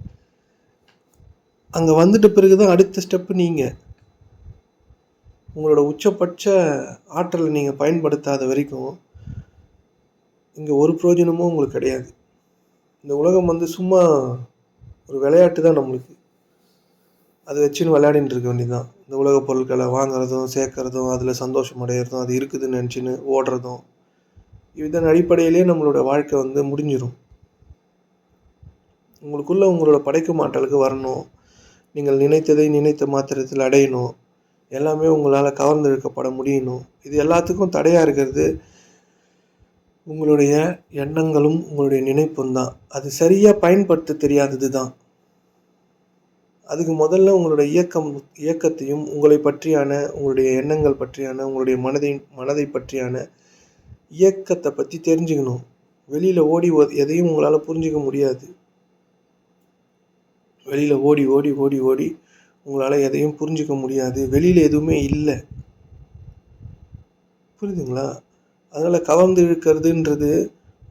அங்கே வந்துட்ட பிறகு தான் அடுத்த ஸ்டெப்பு நீங்கள் உங்களோட உச்சபட்ச ஆற்றலை நீங்கள் பயன்படுத்தாத வரைக்கும் இங்கே ஒரு பிரயோஜனமும் உங்களுக்கு கிடையாது. இந்த உலகம் வந்து சும்மா ஒரு விளையாட்டு தான் நம்மளுக்கு. அதை வச்சுன்னு விளையாடின்னு இருக்க வேண்டியதுதான். இந்த உலக பொருட்களை வாங்குறதும் சேர்க்குறதும் அதில் சந்தோஷம் அடையிறதும் அது இருக்குதுன்னு நினச்சின்னு ஓடுறதும் இதன் அடிப்படையிலே நம்மளோட வாழ்க்கை வந்து முடிஞ்சிடும். உங்களுக்குள்ளே உங்களோட படைக்கும் ஆற்றலுக்கு வரணும். நீங்கள் நினைத்ததை நினைத்த மாத்திரத்தில் அடையணும். எல்லாமே உங்களால் கவர்ந்திழுக்கப்பட முடியணும். இது எல்லாத்துக்கும் தடையாக இருக்கிறது உங்களுடைய எண்ணங்களும் உங்களுடைய நினைப்பும் தான். அது சரியாக பயன்படுத்த தெரியாதது தான். அதுக்கு முதல்ல உங்களுடைய இயக்கத்தையும் உங்களை பற்றியான உங்களுடைய எண்ணங்கள் பற்றியான உங்களுடைய மனதை பற்றியான இயக்கத்தை பற்றி தெரிஞ்சுக்கணும். வெளியில் ஓடி எதையும் உங்களால் புரிஞ்சிக்க முடியாது. வெளியில் ஓடி ஓடி ஓடி ஓடி உங்களால் எதையும் புரிஞ்சிக்க முடியாது. வெளியில் எதுவுமே இல்லை. புரியுதுங்களா? அதனால் கவர்ந்து இழுக்கிறதுன்றது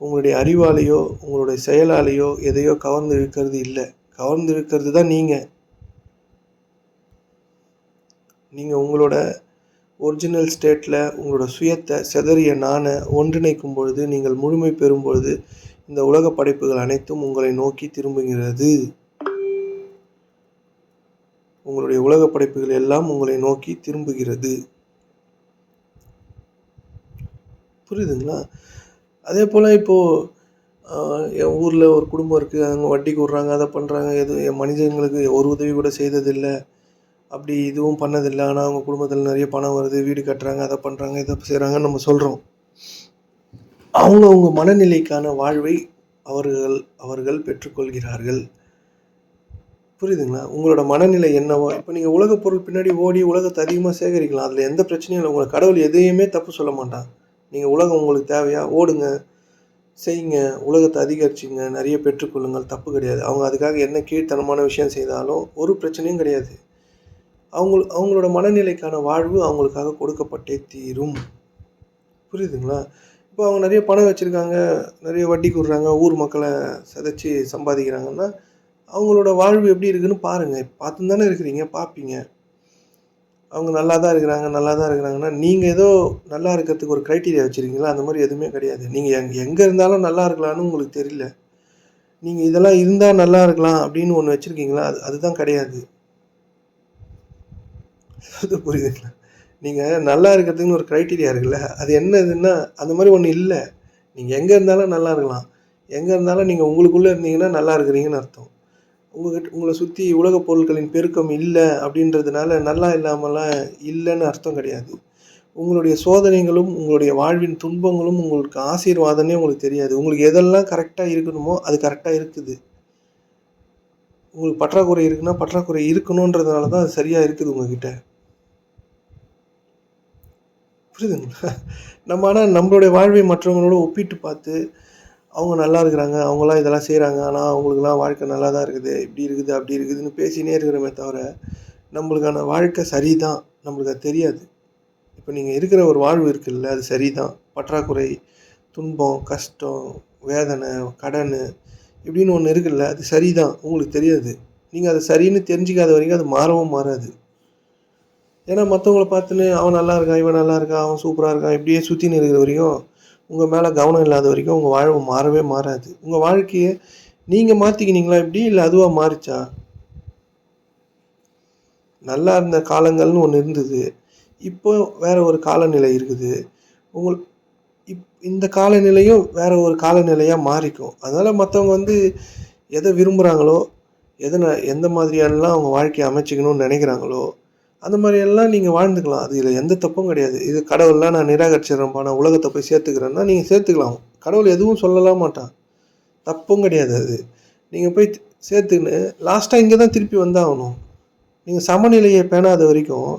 உங்களுடைய அறிவாலேயோ உங்களுடைய செயலாலேயோ எதையோ கவர்ந்து இழுக்கிறது இல்லை. கவர்ந்து இழுக்கிறது தான் நீங்கள் உங்களோட ஒரிஜினல் ஸ்டேட்டில் உங்களோட சுயத்தை சிதறிய நானை ஒன்றிணைக்கும் பொழுது, நீங்கள் முழுமை பெறும் பொழுது இந்த உலக படைப்புகள் அனைத்தும் உங்களை நோக்கி திரும்புகிறது. உங்களுடைய உலக படைப்புகள் எல்லாம் உங்களை நோக்கி திரும்புகிறது. புரியுதுங்களா? அதே போல் இப்போது என் ஊரில் ஒரு குடும்பம் இருக்குது, அவங்க வட்டிக்கு விட்றாங்க, அதை பண்ணுறாங்க, என் மனிதர்களுக்கு ஒரு உதவி கூட செய்ததில்லை, அப்படி இதுவும் பண்ணதில்லை. ஆனால் அவங்க குடும்பத்தில் நிறைய பணம் வருது, வீடு கட்டுறாங்க, அதை பண்ணுறாங்க, இதை செய்கிறாங்கன்னு நம்ம சொல்கிறோம். அவங்க மனநிலைக்கான வாழ்வை அவர்கள் அவர்கள் பெற்றுக்கொள்கிறார்கள். புரியுதுங்களா? உங்களோட மனநிலை என்னவோ இப்ப நீங்க உலகப் பொருள் பின்னாடி ஓடி உலகத்த அதிகமா சேகரிக்கலாம். அதுல எந்த பிரச்சனையும் இல்ல. உங்கள கடவுள் எதையுமே தப்பு சொல்ல மாட்டான். நீங்க உலகம் உங்களுக்கு தேவையா? ஓடுங்க, செய்யுங்க, உலகத்த அதிகரிச்சுங்க, நெறைய பெற்றுக்கொள்ளுங்கள். தப்பு கிடையாது. அவங்க அதுக்காக என்ன கீழ்த்தனமான விஷயம் செய்தாலும் ஒரு பிரச்சனையும் கிடையாது. அவங்களோட மனநிலைக்கான வாழ்வு அவங்களுக்காக கொடுக்கப்பட்டே தீரும். புரியுதுங்களா? இப்போ அவங்க நெறைய பணம் வச்சிருக்காங்க, நெறைய வட்டிக்கு விடுறாங்க, ஊர் மக்கள சிதைச்சு சம்பாதிக்கிறாங்கன்னா, அவங்களோட வாழ்வு எப்படி இருக்குன்னு பாருங்க. பார்த்துன்னு தானே இருக்கிறீங்க, பார்ப்பீங்க. அவங்க நல்லா தான் இருக்கிறாங்க, நல்லா தான் இருக்கிறாங்கன்னா, நீங்க ஏதோ நல்லா இருக்கிறதுக்கு ஒரு கிரைட்டீரியா வச்சிருக்கீங்களா? அந்த மாரி எதுவுமே கிடையாது. நீங்க எங்க இருந்தாலும் நல்லா இருக்கலாம்னு உங்களுக்கு தெரியல. நீங்க இதெல்லாம் இருந்தா நல்லா இருக்கலாம் அப்படின்னு ஒண்ணு வச்சிருக்கீங்களா? அதுதான் கிடையாது. அது புரியுதுங்களா? நீங்க நல்லா இருக்கிறதுக்குன்னு ஒரு கிரைட்டீரியா இருக்குல்ல. அது என்னதுன்னா, அந்த மாரி ஒண்ணு இல்ல. நீங்க எங்க இருந்தாலும் நல்லா இருக்கலாம். எங்க இருந்தாலும் நீங்க உங்களுக்குள்ள இருந்தீங்கன்னா நல்லா இருக்கிறீங்கன்னு அர்த்தம். உங்கள சுத்தி உலகப் பொருட்களின் பெருக்கம் இல்ல அப்படின்றதுனால நல்லா இல்லாமலாம் இல்லன்னு அர்த்தம் கிடையாது. உங்களுடைய சோதனைகளும், உங்களுடைய வாழ்வின் துன்பங்களும் உங்களுக்கு ஆசீர்வாதம்னே உங்களுக்கு தெரியாது. உங்களுக்கு எதெல்லாம் கரெக்ட்டா இருக்கணுமோ, அது கரெக்ட்டா இருக்குது. உங்களுக்கு பற்றாக்குறை இருக்குன்னா, பற்றாக்குறை இருக்கணுன்றதுனால தான் அது சரியா இருக்குது உங்ககிட்ட. புரியுதுங்களா? ஆனா நம்மளுடைய வாழ்வை மற்றவங்களோட ஒப்பிட்டு பார்த்து, அவங்க நல்லா இருக்கிறாங்க, அவங்கலாம் இதெல்லாம் செய்றாங்க. ஆனா அவங்களுக்கெல்லாம் வாழ்க்கை நல்லா தான் இருக்குது. இப்படி இருக்குது, அப்படி இருக்குதுன்னு பேசினே இருக்கிறோமே தவிர, நம்மளுக்கான வாழ்க்கை சரிதான். நம்மளுக்கு அது தெரியாது. இப்ப நீங்க இருக்கிற ஒரு வாழ்வு இருக்குல்ல, அது சரிதான். பற்றாக்குறை, துன்பம், கஷ்டம், வேதனை, கடனு இப்படின்னு ஒண்ணு இருக்குல்ல, அது சரிதான். உங்களுக்கு தெரியாது. நீங்க அது சரின்னு தெரிஞ்சுக்காத வரைக்கும் அது மாறவும் மாறாது. ஏன்னா மத்தவங்கள பார்த்துன்னு அவன் நல்லா இருக்கான், இவன் நல்லா இருக்கான், அவன் சூப்பரா இருக்கான், இப்படியே சுத்தின்னு இருக்கிற வரைக்கும், உங்க மேல கவனம் இல்லாத வரைக்கும் உங்க வாழ்வு மாறவே மாறாது. உங்க வாழ்க்கைய நீங்க மாத்திக்கினீங்களா இப்படி? இல்ல அதுவா மாறுச்சா? நல்லா இருந்த காலங்கள்னு ஒண்ணு இருந்தது. இப்போ வேற ஒரு காலநிலை இருக்குது. உங்கள் இந்த காலநிலையும் வேற ஒரு காலநிலையா மாறிக்கும். அதனால மத்தவங்க எத விரும்புறாங்களோ, எந்த மாதிரியானலாம் அவங்க வாழ்க்கைய அமைச்சுக்கணும்னு நெனைக்கிறாங்களோ, அந்த மாரியெல்லாம் நீங்க வாழ்ந்துக்கலாம். அதுல எந்த தப்பும் கிடையாது. இது கடவுள்லாம் நான் நிராகரிச்சிடுறேன்ப்பா, நான் உலகத்த போய் சேர்த்துக்கிறேன்னா, நீங்க சேர்த்துக்கலாம். கடவுள் எதுவும் சொல்லலாம் மாட்டான். தப்பும் கிடையாது அது. நீங்க போய் சேர்த்துக்கின்னு லாஸ்ட்டா இங்க தான் திருப்பி வந்தாகணும். நீங்க சமநிலைய பேணாத வரைக்கும்,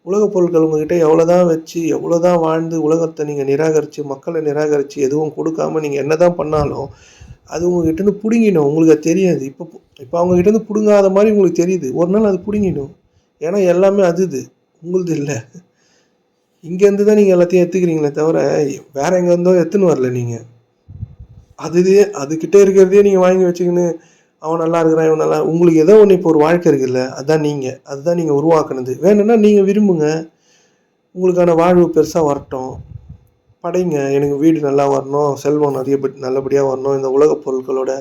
உலகப் பொருட்கள் உங்ககிட்ட எவ்வளோதான் வச்சு, எவ்வளோதான் வாழ்ந்து உலகத்த நீங்க நிராகரிச்சு, மக்கள நிராகரிச்சு எதுவும் குடுக்காம நீங்க என்னதான் பண்ணாலும், அது உங்ககிட்டருந்து புடுங்கிடும். உங்களுக்கு அது தெரியாது. இப்ப அவங்க கிட்டேருந்து புடுங்காத மாரி உங்களுக்கு தெரியுது. ஒரு நாள் அது புடுங்கிடும். ஏன்னா எல்லாமே அதுது. உங்களுது இல்ல. இங்கேருந்து தான் நீங்க எல்லாத்தையும் எடுத்துக்கிறீங்களே தவிர, வேற எங்க இருந்தோ எடுத்துன்னு வரல நீங்க. அதுகிட்ட இருக்கிறதையே நீங்க வாங்கி வச்சுக்கின்னு, அவன் நல்லா இருக்கிறான், இவன் நல்லா உங்களுக்கு ஏதோ ஒண்ணு இப்போ ஒரு வாழ்க்கை இருக்குல்ல, அதான் நீங்க. அதுதான் நீங்க உருவாக்குனது. வேணும்னா நீங்க விரும்புங்க. உங்களுக்கான வாழ்வு பெருசா வரட்டும். படைங்க. எனக்கு வீடு நல்லா வரணும், செல்வம் நெறைய நல்லபடியா வரணும், இந்த உலகப் பொருட்களோட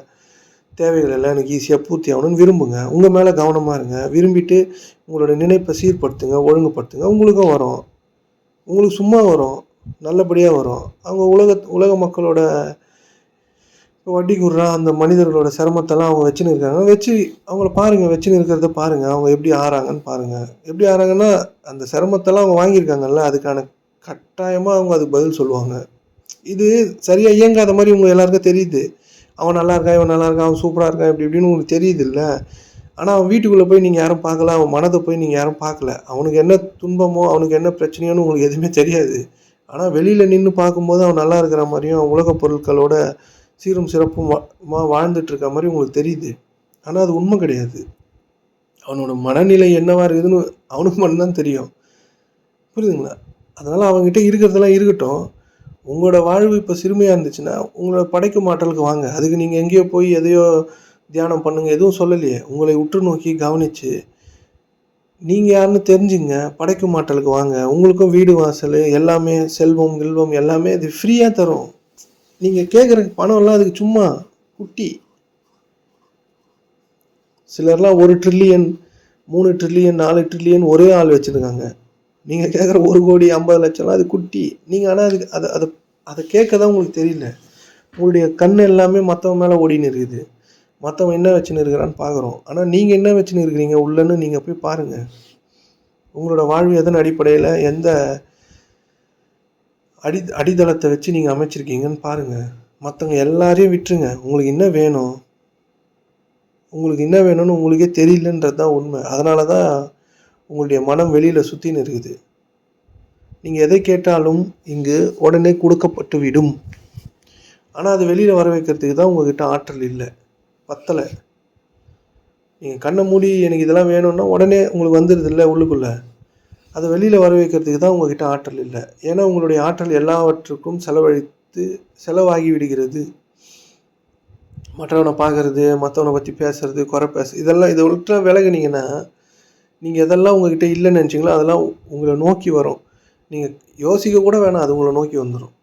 தேவைகள் எல்லாம் எனக்கு ஈஸியா பூர்த்தி ஆகணும்னு விரும்புங்க. உங்க மேல கவனமா இருங்க. விரும்பிட்டு உங்களோட நினைப்ப சீர்படுத்துங்க, ஒழுங்குபடுத்துங்க. உங்களுக்கும் வரும். உங்களுக்கு சும்மா வரும். நல்லபடியா வரும். அவங்க உலக மக்களோட வட்டிக்கு விடுற அந்த மனிதர்களோட சிரமத்தெல்லாம் அவங்க வச்சுன்னு இருக்காங்க. அவங்கள பாருங்க. வச்சுன்னு இருக்கிறத பாருங்க. அவங்க எப்படி ஆறாங்கன்னு பாருங்க. எப்படி ஆறாங்கன்னா, அந்த சிரமத்தெல்லாம் அவங்க வாங்கியிருக்காங்கல்ல, அதுக்கான கட்டாயமா அவங்க அதுக்கு பதில் சொல்லுவாங்க. இது சரியா இயங்காத மாரி உங்க எல்லாருக்கும் தெரியுது. அவன் நல்லா இருக்கான், இவன் நல்லா இருக்கான், அவன் சூப்பரா இருக்கான், இப்படி இப்படின்னு உங்களுக்கு தெரியுதுல்ல. ஆனா அவன் வீட்டுக்குள்ள போய் நீங்க யாரும் பார்க்கல. அவன் மனத போய் நீங்க யாரும் பார்க்கல. அவனுக்கு என்ன துன்பமோ, அவனுக்கு என்ன பிரச்சனையோன்னு உங்களுக்கு எதுவுமே தெரியாது. ஆனா வெளியில நின்னு பார்க்கும்போது அவன் நல்லா இருக்கிற மாரியும், உலகப் பொருட்களோட சீரும் சிறப்புமா வாழ்ந்துட்டு இருக்க மாரி உங்களுக்கு தெரியுது. ஆனா அது உண்மை கிடையாது. அவனோட மனநிலை என்னவா இருக்குதுன்னு அவனுக்கு மட்டும் தான் தெரியும். புரியுதுங்களா? அதனால அவன்கிட்ட இருக்கிறதெல்லாம் இருக்கட்டும். உங்களோட வாழ்வு இப்ப சிறுமையா இருந்துச்சுன்னா, உங்களோட படைக்கும் ஆற்றலுக்கு வாங்க. அதுக்கு நீங்க எங்கேயோ போய் எதையோ தியானம் பண்ணுங்க. எதுவும் சொல்லலையே. உங்களை உற்று நோக்கி கவனிச்சு, நீங்க யாருன்னு தெரிஞ்சுங்க. படைக்கும் ஆற்றலுக்கு வாங்க. உங்களுக்கும் வீடு வாசலு எல்லாமே செல்வம், கில்வம் எல்லாமே இது ஃப்ரீயா தரும். நீங்க கேட்குற பணம்லாம் அதுக்கு சும்மா குட்டி. சிலர்லாம் 1 ட்ரில்லியன், 3 ட்ரில்லியன், 4 ட்ரில்லியன் ஒரே ஆள் வச்சிருக்காங்க. நீங்க கேட்குற 1,50,00,000லாம் அது குட்டி. நீங்க ஆனா அதுக்கு அத அத அத கேட்க தான் உங்களுக்கு தெரியல. உங்களுடைய கண் எல்லாமே மத்தவன் மேல ஓடின்னு இருக்குது. மத்தவன் என்ன வச்சுன்னு இருக்கிறான்னு பார்க்குறோம். ஆனா நீங்க என்ன வச்சுன்னு இருக்கிறீங்க உள்ளன்னு நீங்க போய் பாருங்க. உங்களோட வாழ்வு எதன் அடிப்படையில எந்த அடித்தளத்த வச்சு நீங்க அமைச்சிருக்கீங்கன்னு பாருங்க. மற்றவங்க எல்லாரையும் விட்டுருங்க. உங்களுக்கு என்ன வேணும்? உங்களுக்கு என்ன வேணும்னு உங்களுக்கே தெரியலன்றது தான் உண்மை. அதனால தான் உங்களுடைய மனம் வெளியில் சுற்றின்னு இருக்குது. நீங்கள் எதை கேட்டாலும் இங்கு உடனே கொடுக்கப்பட்டு விடும். ஆனால் அது வெளியில் வர வைக்கிறதுக்கு தான் உங்கள்கிட்ட ஆற்றல் இல்லை, பத்தலை. நீங்கள் கண்ணை மூடி எனக்கு இதெல்லாம் வேணும்னா உடனே உங்களுக்கு வந்துடுது இல்லை உள்ளுக்குள்ளே. அதை வெளியில் வர வைக்கிறதுக்கு தான் உங்கள்கிட்ட ஆற்றல் இல்லை. ஏன்னா உங்களுடைய ஆற்றல் எல்லாவற்றுக்கும் செலவாகி விடுகிறது. மற்றவனை பார்க்குறது, மற்றவனை பற்றி பேசுறது, இதெல்லாம் இதை விட்டு விலகுனீங்கன்னா, நீங்கள் எதெல்லாம் உங்கள்கிட்ட இல்லைன்னு நினச்சிங்களோ அதெல்லாம் உங்களை நோக்கி வரும். நீங்கள் யோசிக்க கூட வேணாம், அது உங்களை நோக்கி வந்துடும்.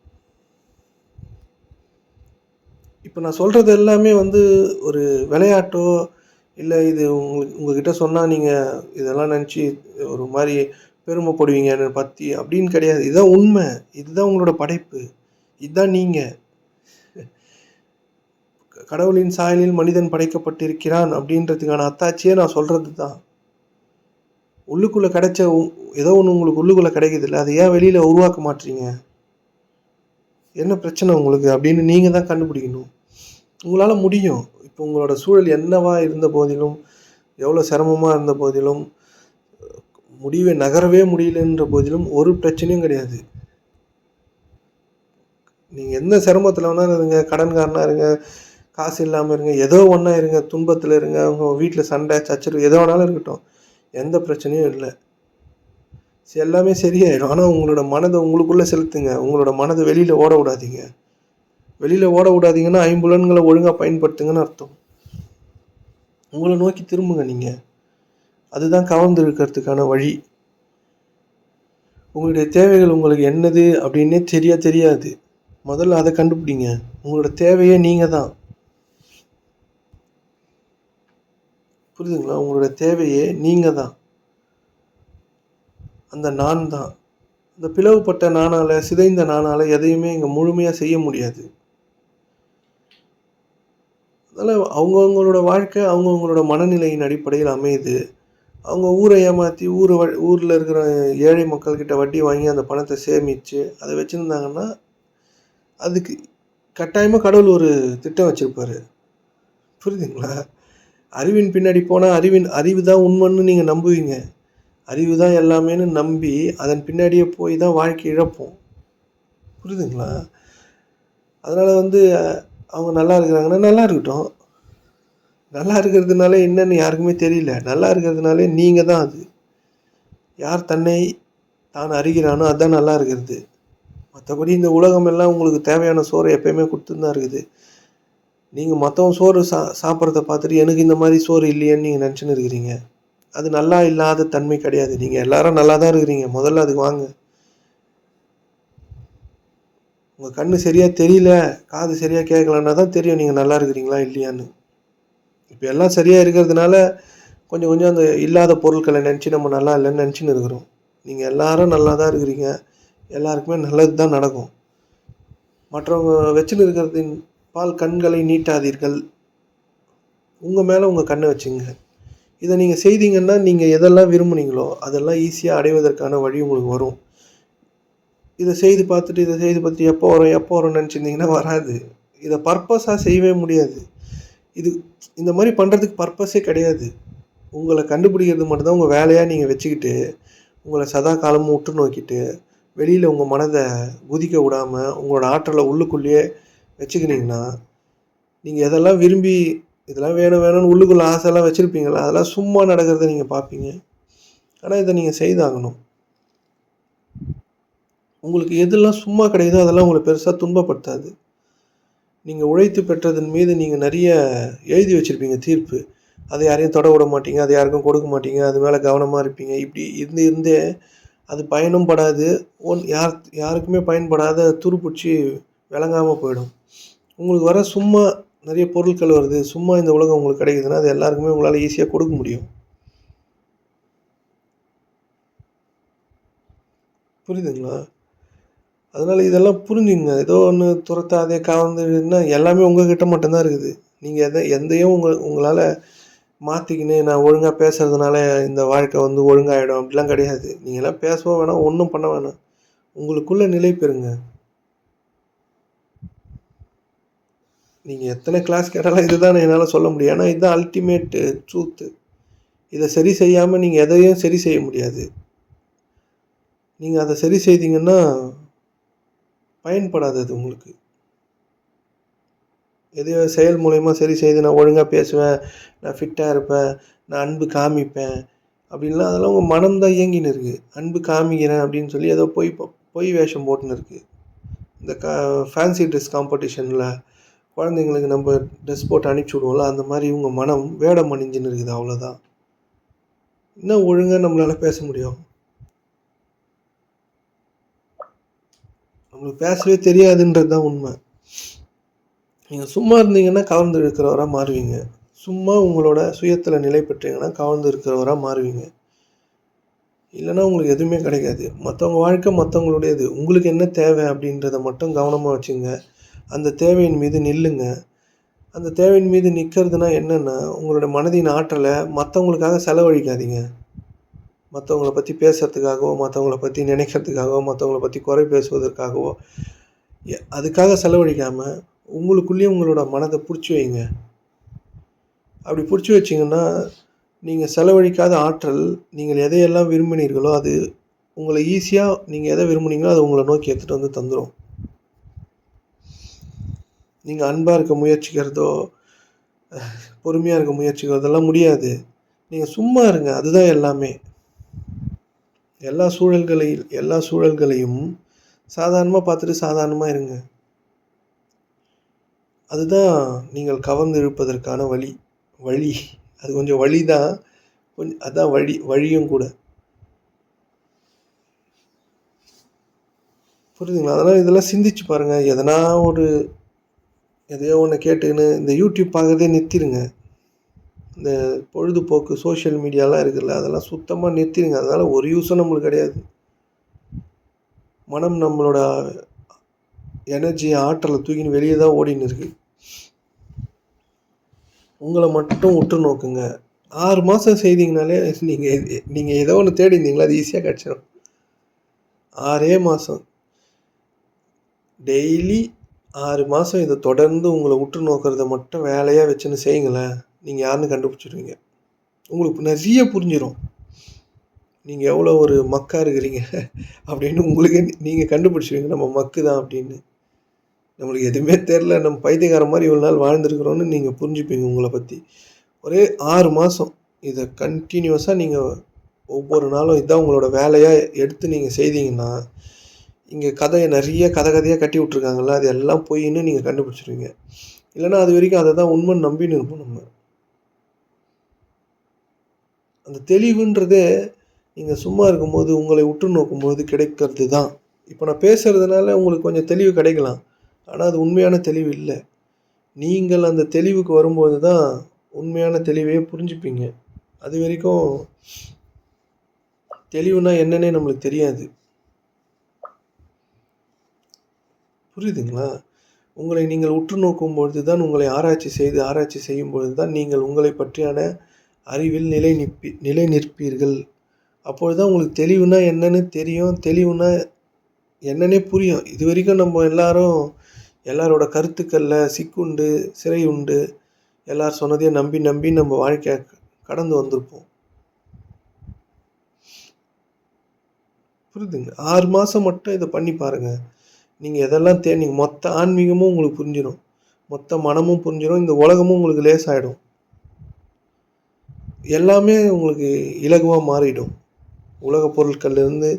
இப்போ நான் சொல்கிறது எல்லாமே ஒரு விளையாட்டோ இல்லை இது உங்ககிட்ட சொன்னால் நீங்கள் இதெல்லாம் நினச்சி ஒரு மாதிரி பெருமைப்படுவீங்க என்னை பற்றி அப்படின்னு கிடையாது. இதுதான் உண்மை. இதுதான் உங்களோட படைப்பு. இதுதான் நீங்கள். கடவுளின் சாயலில் மனிதன் படைக்கப்பட்டிருக்கிறான் அப்படின்றதுக்கான அத்தாட்சியே நான் சொல்கிறது தான். உள்ளுக்குள்ளே கிடைச்ச ஏதோ ஒன்று உங்களுக்கு உள்ளுக்குள்ளே கிடைக்குது இல்லை, அதை ஏன் வெளியில் உருவாக்க மாட்டீங்க? என்ன பிரச்சனை உங்களுக்கு அப்படின்னு நீங்கள் தான் கண்டுபிடிக்கணும். உங்களால் முடியும். இப்போ உங்களோட சூழல் என்னவா இருந்த போதிலும், எவ்வளோ சிரமமாக இருந்த போதிலும், நகரவே முடியலன்ற போதிலும் ஒரு பிரச்சனையும் கிடையாது. நீங்கள் எந்த சிரமத்தில் வேணாலும் இருங்க, கடன்காரனாக இருங்க, காசு இல்லாமல் இருங்க, ஏதோ ஒன்றா இருங்க, துன்பத்தில் இருங்க, அவங்க வீட்டில் சண்டை சச்சரவு எதோ வேணாலும் இருக்கட்டும், எந்த பிரச்சனையும் இல்லை, எல்லாமே சரியாயிடும். ஆனால் உங்களோட மனதை உங்களுக்குள்ளே செலுத்துங்க. உங்களோட மனதை வெளியில் ஓட விடாதீங்க. வெளியில் ஓட விடாதீங்கன்னா ஐம்புலன்களை ஒழுங்காக பயன்படுத்துங்கன்னு அர்த்தம். உங்களை நோக்கி திரும்புங்க. நீங்கள் அதுதான் கவர்ந்து இருக்கிறதுக்கான வழி. உங்களுடைய தேவைகள் உங்களுக்கு என்னது அப்படின்னே தெரியாது. முதல்ல அதை கண்டுபிடிங்க. உங்களோட தேவையே நீங்கள் தான். புரியுதுங்களா? உங்களோட தேவையே நீங்கள் தான். அந்த நான் தான். இந்த பிளவுபட்ட நானால், சிதைந்த நானால் எதையுமே இங்கே முழுமையாக செய்ய முடியாது. அதனால் அவங்கவுங்களோட வாழ்க்கை அவங்கவுங்களோட மனநிலையின் அடிப்படையில் அமையுது. அவங்க ஊரை ஏமாற்றி ஊரில் இருக்கிற ஏழை மக்கள்கிட்ட வட்டி வாங்கி அந்த பணத்தை சேமித்து அதை வச்சுருந்தாங்கன்னா அதுக்கு கட்டாயமாக கடவுள் ஒரு திட்டம் வச்சுருப்பார். புரியுதுங்களா? அறிவின் பின்னாடி போனால் அறிவு தான் உண்மைன்னு நீங்கள் நம்புவீங்க. அறிவு தான் எல்லாமேன்னு நம்பி அதன் பின்னாடியே போய் தான் வாழ்க்கை இழப்போம். புரியுதுங்களா? அதனால் அவங்க நல்லா இருக்கிறாங்கன்னா நல்லா இருக்கட்டும். நல்லா இருக்கிறதுனால என்னன்னு யாருக்குமே தெரியல. நல்லா இருக்கிறதுனாலே நீங்கள் தான் அது. யார் தன்னை தான் அறிகிறானோ அதுதான் நல்லா இருக்கிறது. மற்றபடி இந்த உலகம் எல்லாம் உங்களுக்கு தேவையான சோறை எப்பயுமே கொடுத்துன்னு தான் இருக்குது. நீங்கள் மற்றவங்க சோறு சாப்பிட்றத பார்த்துட்டு எனக்கு இந்த மாதிரி சோறு இல்லையேன்னு நீங்கள் நினச்சின்னு இருக்கிறீங்க. அது நல்லா இல்லாத தன்மை கிடையாது. நீங்கள் எல்லாரும் நல்லா தான் இருக்கிறீங்க. முதல்ல அதுக்கு வாங்க. உங்கள் கண்ணு சரியாக தெரியல, காது சரியாக கேட்கலன்னா தான் தெரியும் நீங்கள் நல்லா இருக்கிறீங்களா இல்லையான்னு. இப்போ எல்லாம் சரியாக இருக்கிறதுனால கொஞ்சம் கொஞ்சம் அந்த இல்லாத பொருட்களை நினச்சி நம்ம நல்லா இல்லைன்னு நினச்சின்னு இருக்கிறோம். நீங்கள் எல்லாரும் நல்லா தான் இருக்கிறீங்க. எல்லாருக்குமே நல்லது தான் நடக்கும். மற்றவங்க வச்சுன்னு இருக்கிறதின் பால் கண்களை நீட்டாதீர்கள். உங்கள் மேலே உங்கள் கண்ணை வச்சுங்க. இதை நீங்கள் செய்தீங்கன்னா நீங்கள் எதெல்லாம் விரும்புனீங்களோ அதெல்லாம் ஈஸியாக அடைவதற்கான வழி உங்களுக்கு வரும். இதை செய்து பார்த்துட்டு எப்போ வரும் நினச்சிருந்தீங்கன்னா வராது. இதை பர்பஸாக செய்யவே முடியாது. இந்த மாதிரி பண்ணுறதுக்கு பர்பஸே கிடையாது. உங்களை கண்டுபிடிக்கிறது மட்டும்தான் உங்கள் வேலையாக நீங்கள் வச்சுக்கிட்டு உங்களை சதா காலமும் உற்று நோக்கிட்டு வெளியில் உங்கள் மனதை குதிக்க விடாமல் உங்களோட ஆற்றலை உள்ளுக்குள்ளேயே வச்சுக்கினீங்கன்னா நீங்கள் எதெல்லாம் விரும்பி இதெல்லாம் வேணும்னு உள்ளுக்குள்ளே ஆசைலாம் வச்சுருப்பீங்களா, அதெல்லாம் சும்மா நடக்கிறத நீங்கள் பார்ப்பீங்க. ஆனால் இதை நீங்கள் செய்தாகணும். உங்களுக்கு எதெல்லாம் சும்மா கிடைக்குதோ அதெல்லாம் உங்களை பெருசாக துன்பப்படுத்தாது. நீங்கள் உழைத்து பெற்றதன் மீது நீங்கள் நிறைய எழுதி வச்சுருப்பீங்க தீர்ப்பு. அதை யாரையும் தொட விட மாட்டீங்க, அதை யாருக்கும் கொடுக்க மாட்டீங்க, அது மேலே கவனமாக இருப்பீங்க. இப்படி இருந்தே அது பயனும் படாது, யாருக்குமே பயன்படாத துருப்பிடிச்சி விளங்காமல் போயிடும். உங்களுக்கு வர சும்மா நிறைய பொருட்கள் வருது, சும்மா இந்த உலகம் உங்களுக்கு கிடைக்குதுன்னா அது எல்லாருக்குமே உங்களால் ஈஸியாக கொடுக்க முடியும். புரியுதுங்களா? அதனால் இதெல்லாம் புரிஞ்சுங்க. ஏதோ ஒன்று துரத்தாதே கவர்ந்துன்னா எல்லாமே உங்கள்கிட்ட மட்டும்தான் இருக்குது. நீங்கள் எந்தையும் உங்களால் மாற்றிக்கின்னு நான் ஒழுங்காக பேசுகிறதுனால இந்த வாழ்க்கை ஒழுங்காகிடும் அப்படிலாம் கிடையாது. நீங்கள்லாம் பேசவும் வேணாம், ஒன்றும் பண்ண வேணாம். உங்களுக்குள்ளே நிலை பெறுங்க. நீங்கள் எத்தனை கிளாஸ் கேட்டாலும் இதுதான் என்னால் சொல்ல முடியும். ஏன்னா இதுதான் அல்டிமேட்டு ட்ரூத்து. இதை சரி செய்யாமல் நீங்கள் எதையும் சரி செய்ய முடியாது. நீங்கள் அதை சரி செய்தீங்கன்னா பயன்படாது அது உங்களுக்கு. எதையோ செயல் மூலயமா சரி செய்து நான் ஒழுங்காக பேசுவேன், நான் ஃபிட்டாக இருப்பேன், நான் அன்பு காமிப்பேன் அப்படின்லாம் அதெல்லாம் உங்கள் மனம் தான் இயங்கின்னு இருக்குது. அன்பு காமிக்கிறேன் அப்படின்னு சொல்லி ஏதோ பொய் வேஷம் போட்டுன்னு இருக்குது. இந்த ஃபேன்சி ட்ரெஸ் காம்படிஷனில் குழந்தைங்களுக்கு நம்ம ட்ரெஸ் போட்டு அனுப்பிச்சி விடுவோம்ல, அந்த மாதிரி உங்கள் மனம் வேடம் அணிஞ்சுன்னு இருக்குது. அவ்வளோதான். இன்னும் ஒழுங்காக நம்மளால் பேச முடியும்? நம்மளுக்கு பேசவே தெரியாதுன்றது தான் உண்மை. நீங்கள் சும்மா இருந்தீங்கன்னா கவர்ந்து இருக்கிறவராக மாறுவீங்க. சும்மா உங்களோட சுயத்தில் நிலை பெற்றீங்கன்னா கவர்ந்து இருக்கிறவராக மாறுவீங்க. இல்லைன்னா உங்களுக்கு எதுவுமே கிடைக்காது. மற்றவங்க வாழ்க்கை மற்றவங்களுடையது. உங்களுக்கு என்ன தேவை அப்படின்றத மட்டும் கவனமாக வச்சுங்க. அந்த தேவையின் மீது நில்லுங்க. அந்த தேவையின் மீது நிற்கிறதுனா என்னென்னா, உங்களோட மனதின் ஆற்றலை மற்றவங்களுக்காக செலவழிக்காதீங்க. மற்றவங்கள பற்றி பேசுகிறதுக்காகவோ, மற்றவங்கள பற்றி நினைக்கிறதுக்காகவோ, மற்றவங்கள பற்றி குறை பேசுவதற்காகவோ அதுக்காக செலவழிக்காமல் உங்களுக்குள்ளேயே உங்களோட மனதை பிடிச்சி வைங்க. அப்படி பிடிச்சி வச்சிங்கன்னா நீங்கள் செலவழிக்காத ஆற்றல், நீங்கள் எதையெல்லாம் விரும்பினீர்களோ அது உங்களை ஈஸியாக நீங்கள் எதை விரும்புனீங்களோ அதை உங்களை நோக்கி எடுத்துகிட்டு வந்து தந்துடும். நீங்கள் அன்பாக இருக்க முயற்சிக்கிறதோ, பொறுமையாக இருக்க முயற்சிக்கிறதெல்லாம் முடியாது. நீங்கள் சும்மா இருங்க. அதுதான் எல்லாமே. எல்லா சூழல்களையும் சாதாரணமாக பார்த்துட்டு சாதாரணமாக இருங்க. அதுதான் நீங்கள் கவர்ந்து இழுப்பதற்கான வழி. அது கொஞ்சம் வழி தான். அதான் வழியும் கூட. புரியுதுங்களா? அதனால் இதெல்லாம் சிந்திச்சு பாருங்கள். எதையோ ஒன்று கேட்டுக்கின்னு இந்த யூடியூப் பார்க்குறதே நிறுத்திடுங்க. இந்த பொழுதுபோக்கு சோஷியல் மீடியாலாம் இருக்குல்ல, அதெல்லாம் சுத்தமாக நிறுத்திடுங்க. அதனால் ஒரு யூஸும் நம்மளுக்கு கிடையாது. மனம் நம்மளோட எனர்ஜி ஆற்றலை தூக்கின்னு வெளியே தான் ஓடின்னு இருக்கு. உங்களை மட்டும் உற்று நோக்குங்க. 6 மாதம் செய்தீங்கனாலே நீங்கள் ஏதோ ஒன்று தேடி இருந்தீங்களா, அது ஈஸியாக கிடச்சிடும். 6 மாதம் டெய்லி 6 மாதம் இதை தொடர்ந்து உங்களை உற்று நோக்கிறத மட்டும் வேலையாக வச்சுன்னு செய்யுங்களேன். நீங்கள் யாருன்னு கண்டுபிடிச்சிடுவீங்க. உங்களுக்கு நிறைய புரிஞ்சிடும். நீங்கள் எவ்வளோ ஒரு மக்கா இருக்கிறீங்க அப்படின்னு உங்களுக்கே நீங்கள் கண்டுபிடிச்சிடுவீங்க. நம்ம மக்கு தான் அப்படின்னு. நம்மளுக்கு எதுவுமே தெரில, நம்ம பைத்தியக்கார மாதிரி இவ்வளோ நாள் வாழ்ந்துருக்குறோன்னு நீங்கள் புரிஞ்சுப்பீங்க உங்களை பற்றி. ஒரே 6 மாதம் இதை கண்டினியூஸாக நீங்கள் ஒவ்வொரு நாளும் இதான் உங்களோட வேலையாக எடுத்து நீங்கள் செய்தீங்கன்னா, இங்கே நிறைய கதையாக கட்டி விட்ருக்காங்கல்ல, அது எல்லாம் பொய்ன்னு நீங்கள் கண்டுபிடிச்சிருவீங்க. இல்லைன்னா அது வரைக்கும் அதை தான் உண்மைன்னு நம்பின்னு இருப்போம் நம்ம. அந்த தெளிவுன்றதே நீங்கள் சும்மா இருக்கும்போது உங்களை உற்று நோக்கும்போது கிடைக்கிறது தான். இப்போ நான் பேசுகிறதுனால உங்களுக்கு கொஞ்சம் தெளிவு கிடைக்கலாம். ஆனால் அது உண்மையான தெளிவு இல்லை. நீங்கள் அந்த தெளிவுக்கு வரும்போது தான் உண்மையான தெளிவையே புரிஞ்சுப்பீங்க. அது வரைக்கும் தெளிவுனா என்னன்னே நம்மளுக்கு தெரியாது. புரியுதுங்களா? உங்களை நீங்கள் உற்று நோக்கும் பொழுது தான், உங்களை ஆராய்ச்சி செய்யும் பொழுது தான் நீங்கள் உங்களை பற்றியான அறிவில் நிலை நிற்பீர்கள். அப்பொழுது தான் உங்களுக்கு தெளிவுனா என்னன்னு தெரியும். தெளிவுனா என்னன்னே புரியும். இது வரைக்கும் நம்ம எல்லாரோட கருத்துக்களில் சிக்குண்டு, சிறை உண்டு, எல்லார் சொன்னதையும் நம்பி நம்ம வாழ்க்கையை கடந்து வந்திருப்போம். புரியுதுங்க? 6 மாதம் மட்டும் இதை பண்ணி பாருங்கள். நீங்கள் எதெல்லாம் தேடிங்க மொத்த ஆன்மீகமும் உங்களுக்கு புரிஞ்சிடும். மொத்த மனமும் புரிஞ்சிடும். இந்த உலகமும் உங்களுக்கு லேசாகிடும். எல்லாமே உங்களுக்கு இலகுவாக மாறிடும். உலக பொருட்கள்லேருந்து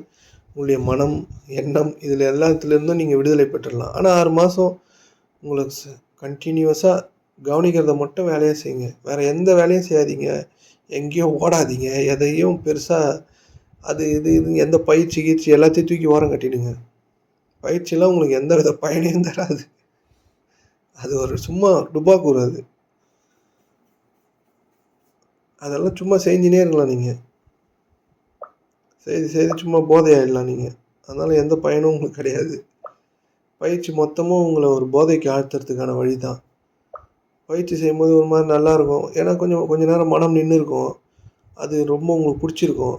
உங்களுடைய மனம், எண்ணம் இதில் எல்லாத்துலேருந்தும் நீங்கள் விடுதலை பெற்றுடலாம். ஆனால் 6 மாதம் உங்களுக்கு கண்டினியூஸாக கவனிக்கிறத மட்டும் வேலையாக செய்யுங்க. வேறு எந்த வேலையும் செய்யாதீங்க. எங்கேயும் ஓடாதீங்க. எதையும் பெருசாக அது இது எந்த பயிற்சி எல்லாத்தையும் தூக்கி ஓரம் கட்டிடுங்க. பயிற்சியெல்லாம் உங்களுக்கு எந்த வித பயனையும் தராது. அது ஒரு சும்மா டுபாக்கூர் அது. அதெல்லாம் சும்மா செஞ்சுனே இருக்கலாம். நீங்கள் செய்து சும்மா போதையாயிடலாம் நீங்கள். அதனால் எந்த பயனும் உங்களுக்கு கிடையாது. பயிற்சி மொத்தமும் உங்களை ஒரு போதைக்கு ஆழ்த்துறதுக்கான வழி தான். பயிற்சி செய்யும்போது ஒரு மாதிரி நல்லாயிருக்கும். ஏன்னா கொஞ்ச நேரம் மனம் நின்று இருக்கும். அது ரொம்ப உங்களுக்கு பிடிச்சிருக்கும்.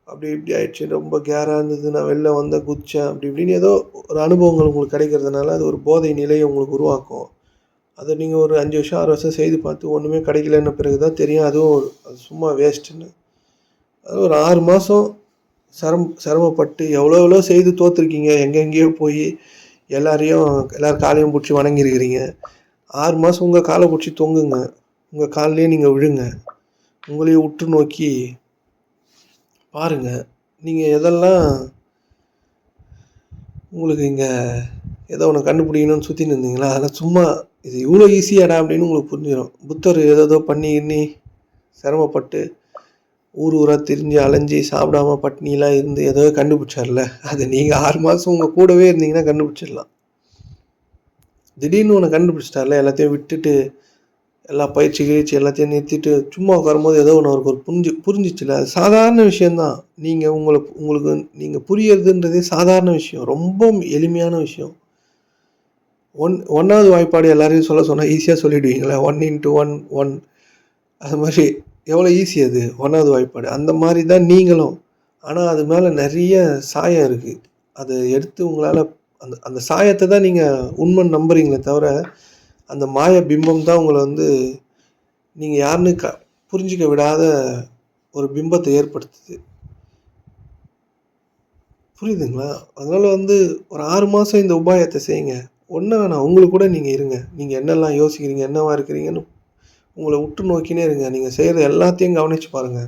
அப்படி இப்படி ஆயிடுச்சு, ரொம்ப கேராக இருந்தது, நான் வெளில வந்தேன், குதித்தேன், அப்படி இப்படின்னு ஏதோ ஒரு அனுபவங்கள் உங்களுக்கு கிடைக்கிறதுனால அது ஒரு போதை நிலையை உங்களுக்கு உருவாக்கும். அத நீங்க ஒரு 5 வருஷம், 6 வருஷம் செய்து பார்த்து ஒண்ணுமே கிடைக்கலன்ன பிறகு தான் தெரியும் அதுவும் அது சும்மா வேஸ்ட்டுன்னு. அது ஒரு 6 மாசம் சிரமப்பட்டு எவ்வளோ செய்து தோத்துருக்கீங்க. எங்கெங்கேயோ போயி எல்லார் காலையும் புடிச்சு வணங்கியிருக்கிறீங்க. 6 மாசம் உங்க கால புடிச்சு தொங்குங்க. உங்க கால்லயே நீங்க விழுங்க. உங்களையே உற்று நோக்கி பாருங்க. நீங்க எதெல்லாம் உங்களுக்கு இங்க ஏதோ ஒண்ணு கண்டுபிடிக்கணும்னு சுத்தின்னு இருந்தீங்களா? அதெல்லாம் சும்மா இது இவ்ளோ ஈஸியாடா அப்படின்னு உங்களுக்கு புரிஞ்சிரும். புத்தர் ஏதேதோ பண்ணி கிண்ணி சிரமப்பட்டு ஊர் ஊரா திரிஞ்சு அலைஞ்சு சாப்பிடாம பட்னிலாம் இருந்து ஏதோ கண்டுபிடிச்சார்ல. அத நீங்க 6 மாசம் உங்க கூடவே இருந்தீங்கன்னா கண்டுபிடிச்சிடலாம். திடீர்னு ஒண்ணு கண்டுபிடிச்சிட்டார்ல. எல்லாத்தையும் விட்டுட்டு எல்லா பயிற்சி கியிற்சி எல்லாத்தையும் நிறுத்திட்டு சும்மா உட்காரும்போது ஏதோ ஒண்ணு அவருக்கு ஒரு புரிஞ்சிச்சுல்ல. அது சாதாரண விஷயம் தான். நீங்க உங்களுக்கு நீங்க புரியறதுன்றதே சாதாரண விஷயம். ரொம்ப எளிமையான விஷயம். 1வது வாய்ப்பாடு எல்லாரையும் சொன்னா ஈஸியா சொல்லிடுவீங்களா? 1 × 1 1 அது மாரி எவ்வளோ ஈஸி அது 1வது வாய்ப்பாடு. அந்த மாரி தான் நீங்களும். ஆனா அது மேல நெறைய சாயம் இருக்கு. அத எடுத்து உங்களால அந்த அந்த சாயத்த தான் நீங்க உண்மைன்னு நம்புறீங்களே தவிர, அந்த மாய பிம்பம் தான் உங்கள வந்து நீங்க யாருன்னு புரிஞ்சுக்க விடாத ஒரு பிம்பத்த ஏற்படுத்துது. புரியுதுங்களா? அதனால வந்து ஒரு 6 மாசம் இந்த உபாயத்த செய்யுங்க. ஒண்ணும் வேணாம். உங்களுக்கு கூட நீங்க இருங்க. நீங்க என்னெல்லாம் யோசிக்கிறீங்க, என்னவா இருக்கிறீங்கன்னு உங்கள உற்று நோக்கினே இருங்க. நீங்க செய்ற எல்லாத்தையும் கவனிச்சு பாருங்க.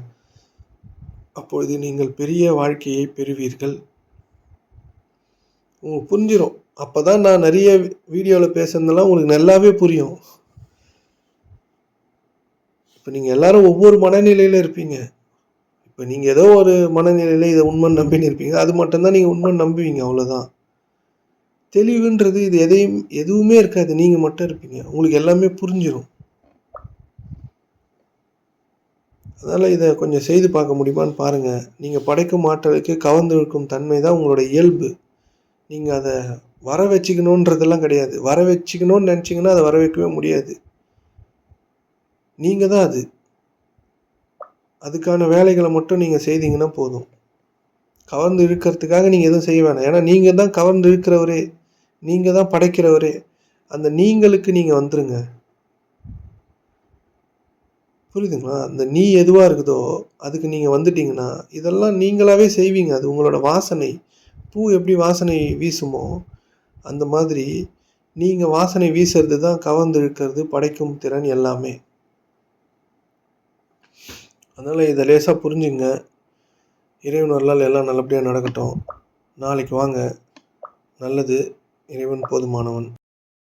அப்பொழுது நீங்கள் பெரிய வாழ்க்கையை பெறுவீர்கள். உங்களுக்கு புரிஞ்சிரும். அப்பதான் நான் நெறைய வீடியோல பேசுனதெல்லாம் உங்களுக்கு நல்லாவே புரியும். இப்ப நீங்க எல்லாரும் ஒவ்வொரு மனநிலையில இருப்பீங்க. இப்ப நீங்க ஏதோ ஒரு மனநிலையில இத உண்மைன்னு நம்பின்னு இருப்பீங்க. அது மட்டும் தான் நீங்க உண்மைன்னு நம்புவீங்க அவ்வளோதான். தெளிவுன்றது இது எதுவுமே இருக்காது. நீங்க மட்டும் இருப்பீங்க. உங்களுக்கு எல்லாமே புரிஞ்சிரும். அதனால இத கொஞ்சம் செய்து பார்க்க முடியுமான்னு பாருங்க. நீங்க படைக்கும் ஆற்றலுக்கு கவர்ந்திழுக்கும் தன்மை தான் உங்களோட இயல்பு. நீங்க அத வர வச்சுக்கணுன்றதெல்லாம் கிடையாது. வர வச்சுக்கணும்னு நெனச்சீங்கன்னா, அத வர வைக்கவே முடியாது. நீங்க தான் அது. அதுக்கான வேலைகள மட்டும் நீங்க செய்தீங்கன்னா போதும். கவர்ந்து இழுக்கிறதுக்காக நீங்க எதுவும் செய்ய வேணாம். ஏன்னா நீங்க தான் கவர்ந்து இழுக்கிறவரே. நீங்க தான் படைக்கிறவரே. அந்த நீங்களுக்கு நீங்க வந்துருங்க. புரியுதுங்களா? அந்த நீ எதுவா இருக்குதோ, அதுக்கு நீங்க வந்துட்டீங்கன்னா, இதெல்லாம் நீங்களாவே செய்வீங்க. அது உங்களோட வாசனை. பூ எப்படி வாசனை வீசுமோ, அந்த மாதிரி நீங்க வாசனை வீசுறது தான் கவர்ந்து இழுக்கிறது, படைக்கும் திறன் எல்லாமே. அதனால இத லேசா புரிஞ்சுங்க. இறைவன் அருளால் எல்லாம் நல்லபடியா நடக்கட்டும். நாளைக்கு வாங்க. நல்லது. இறைவன் போதுமானவன்.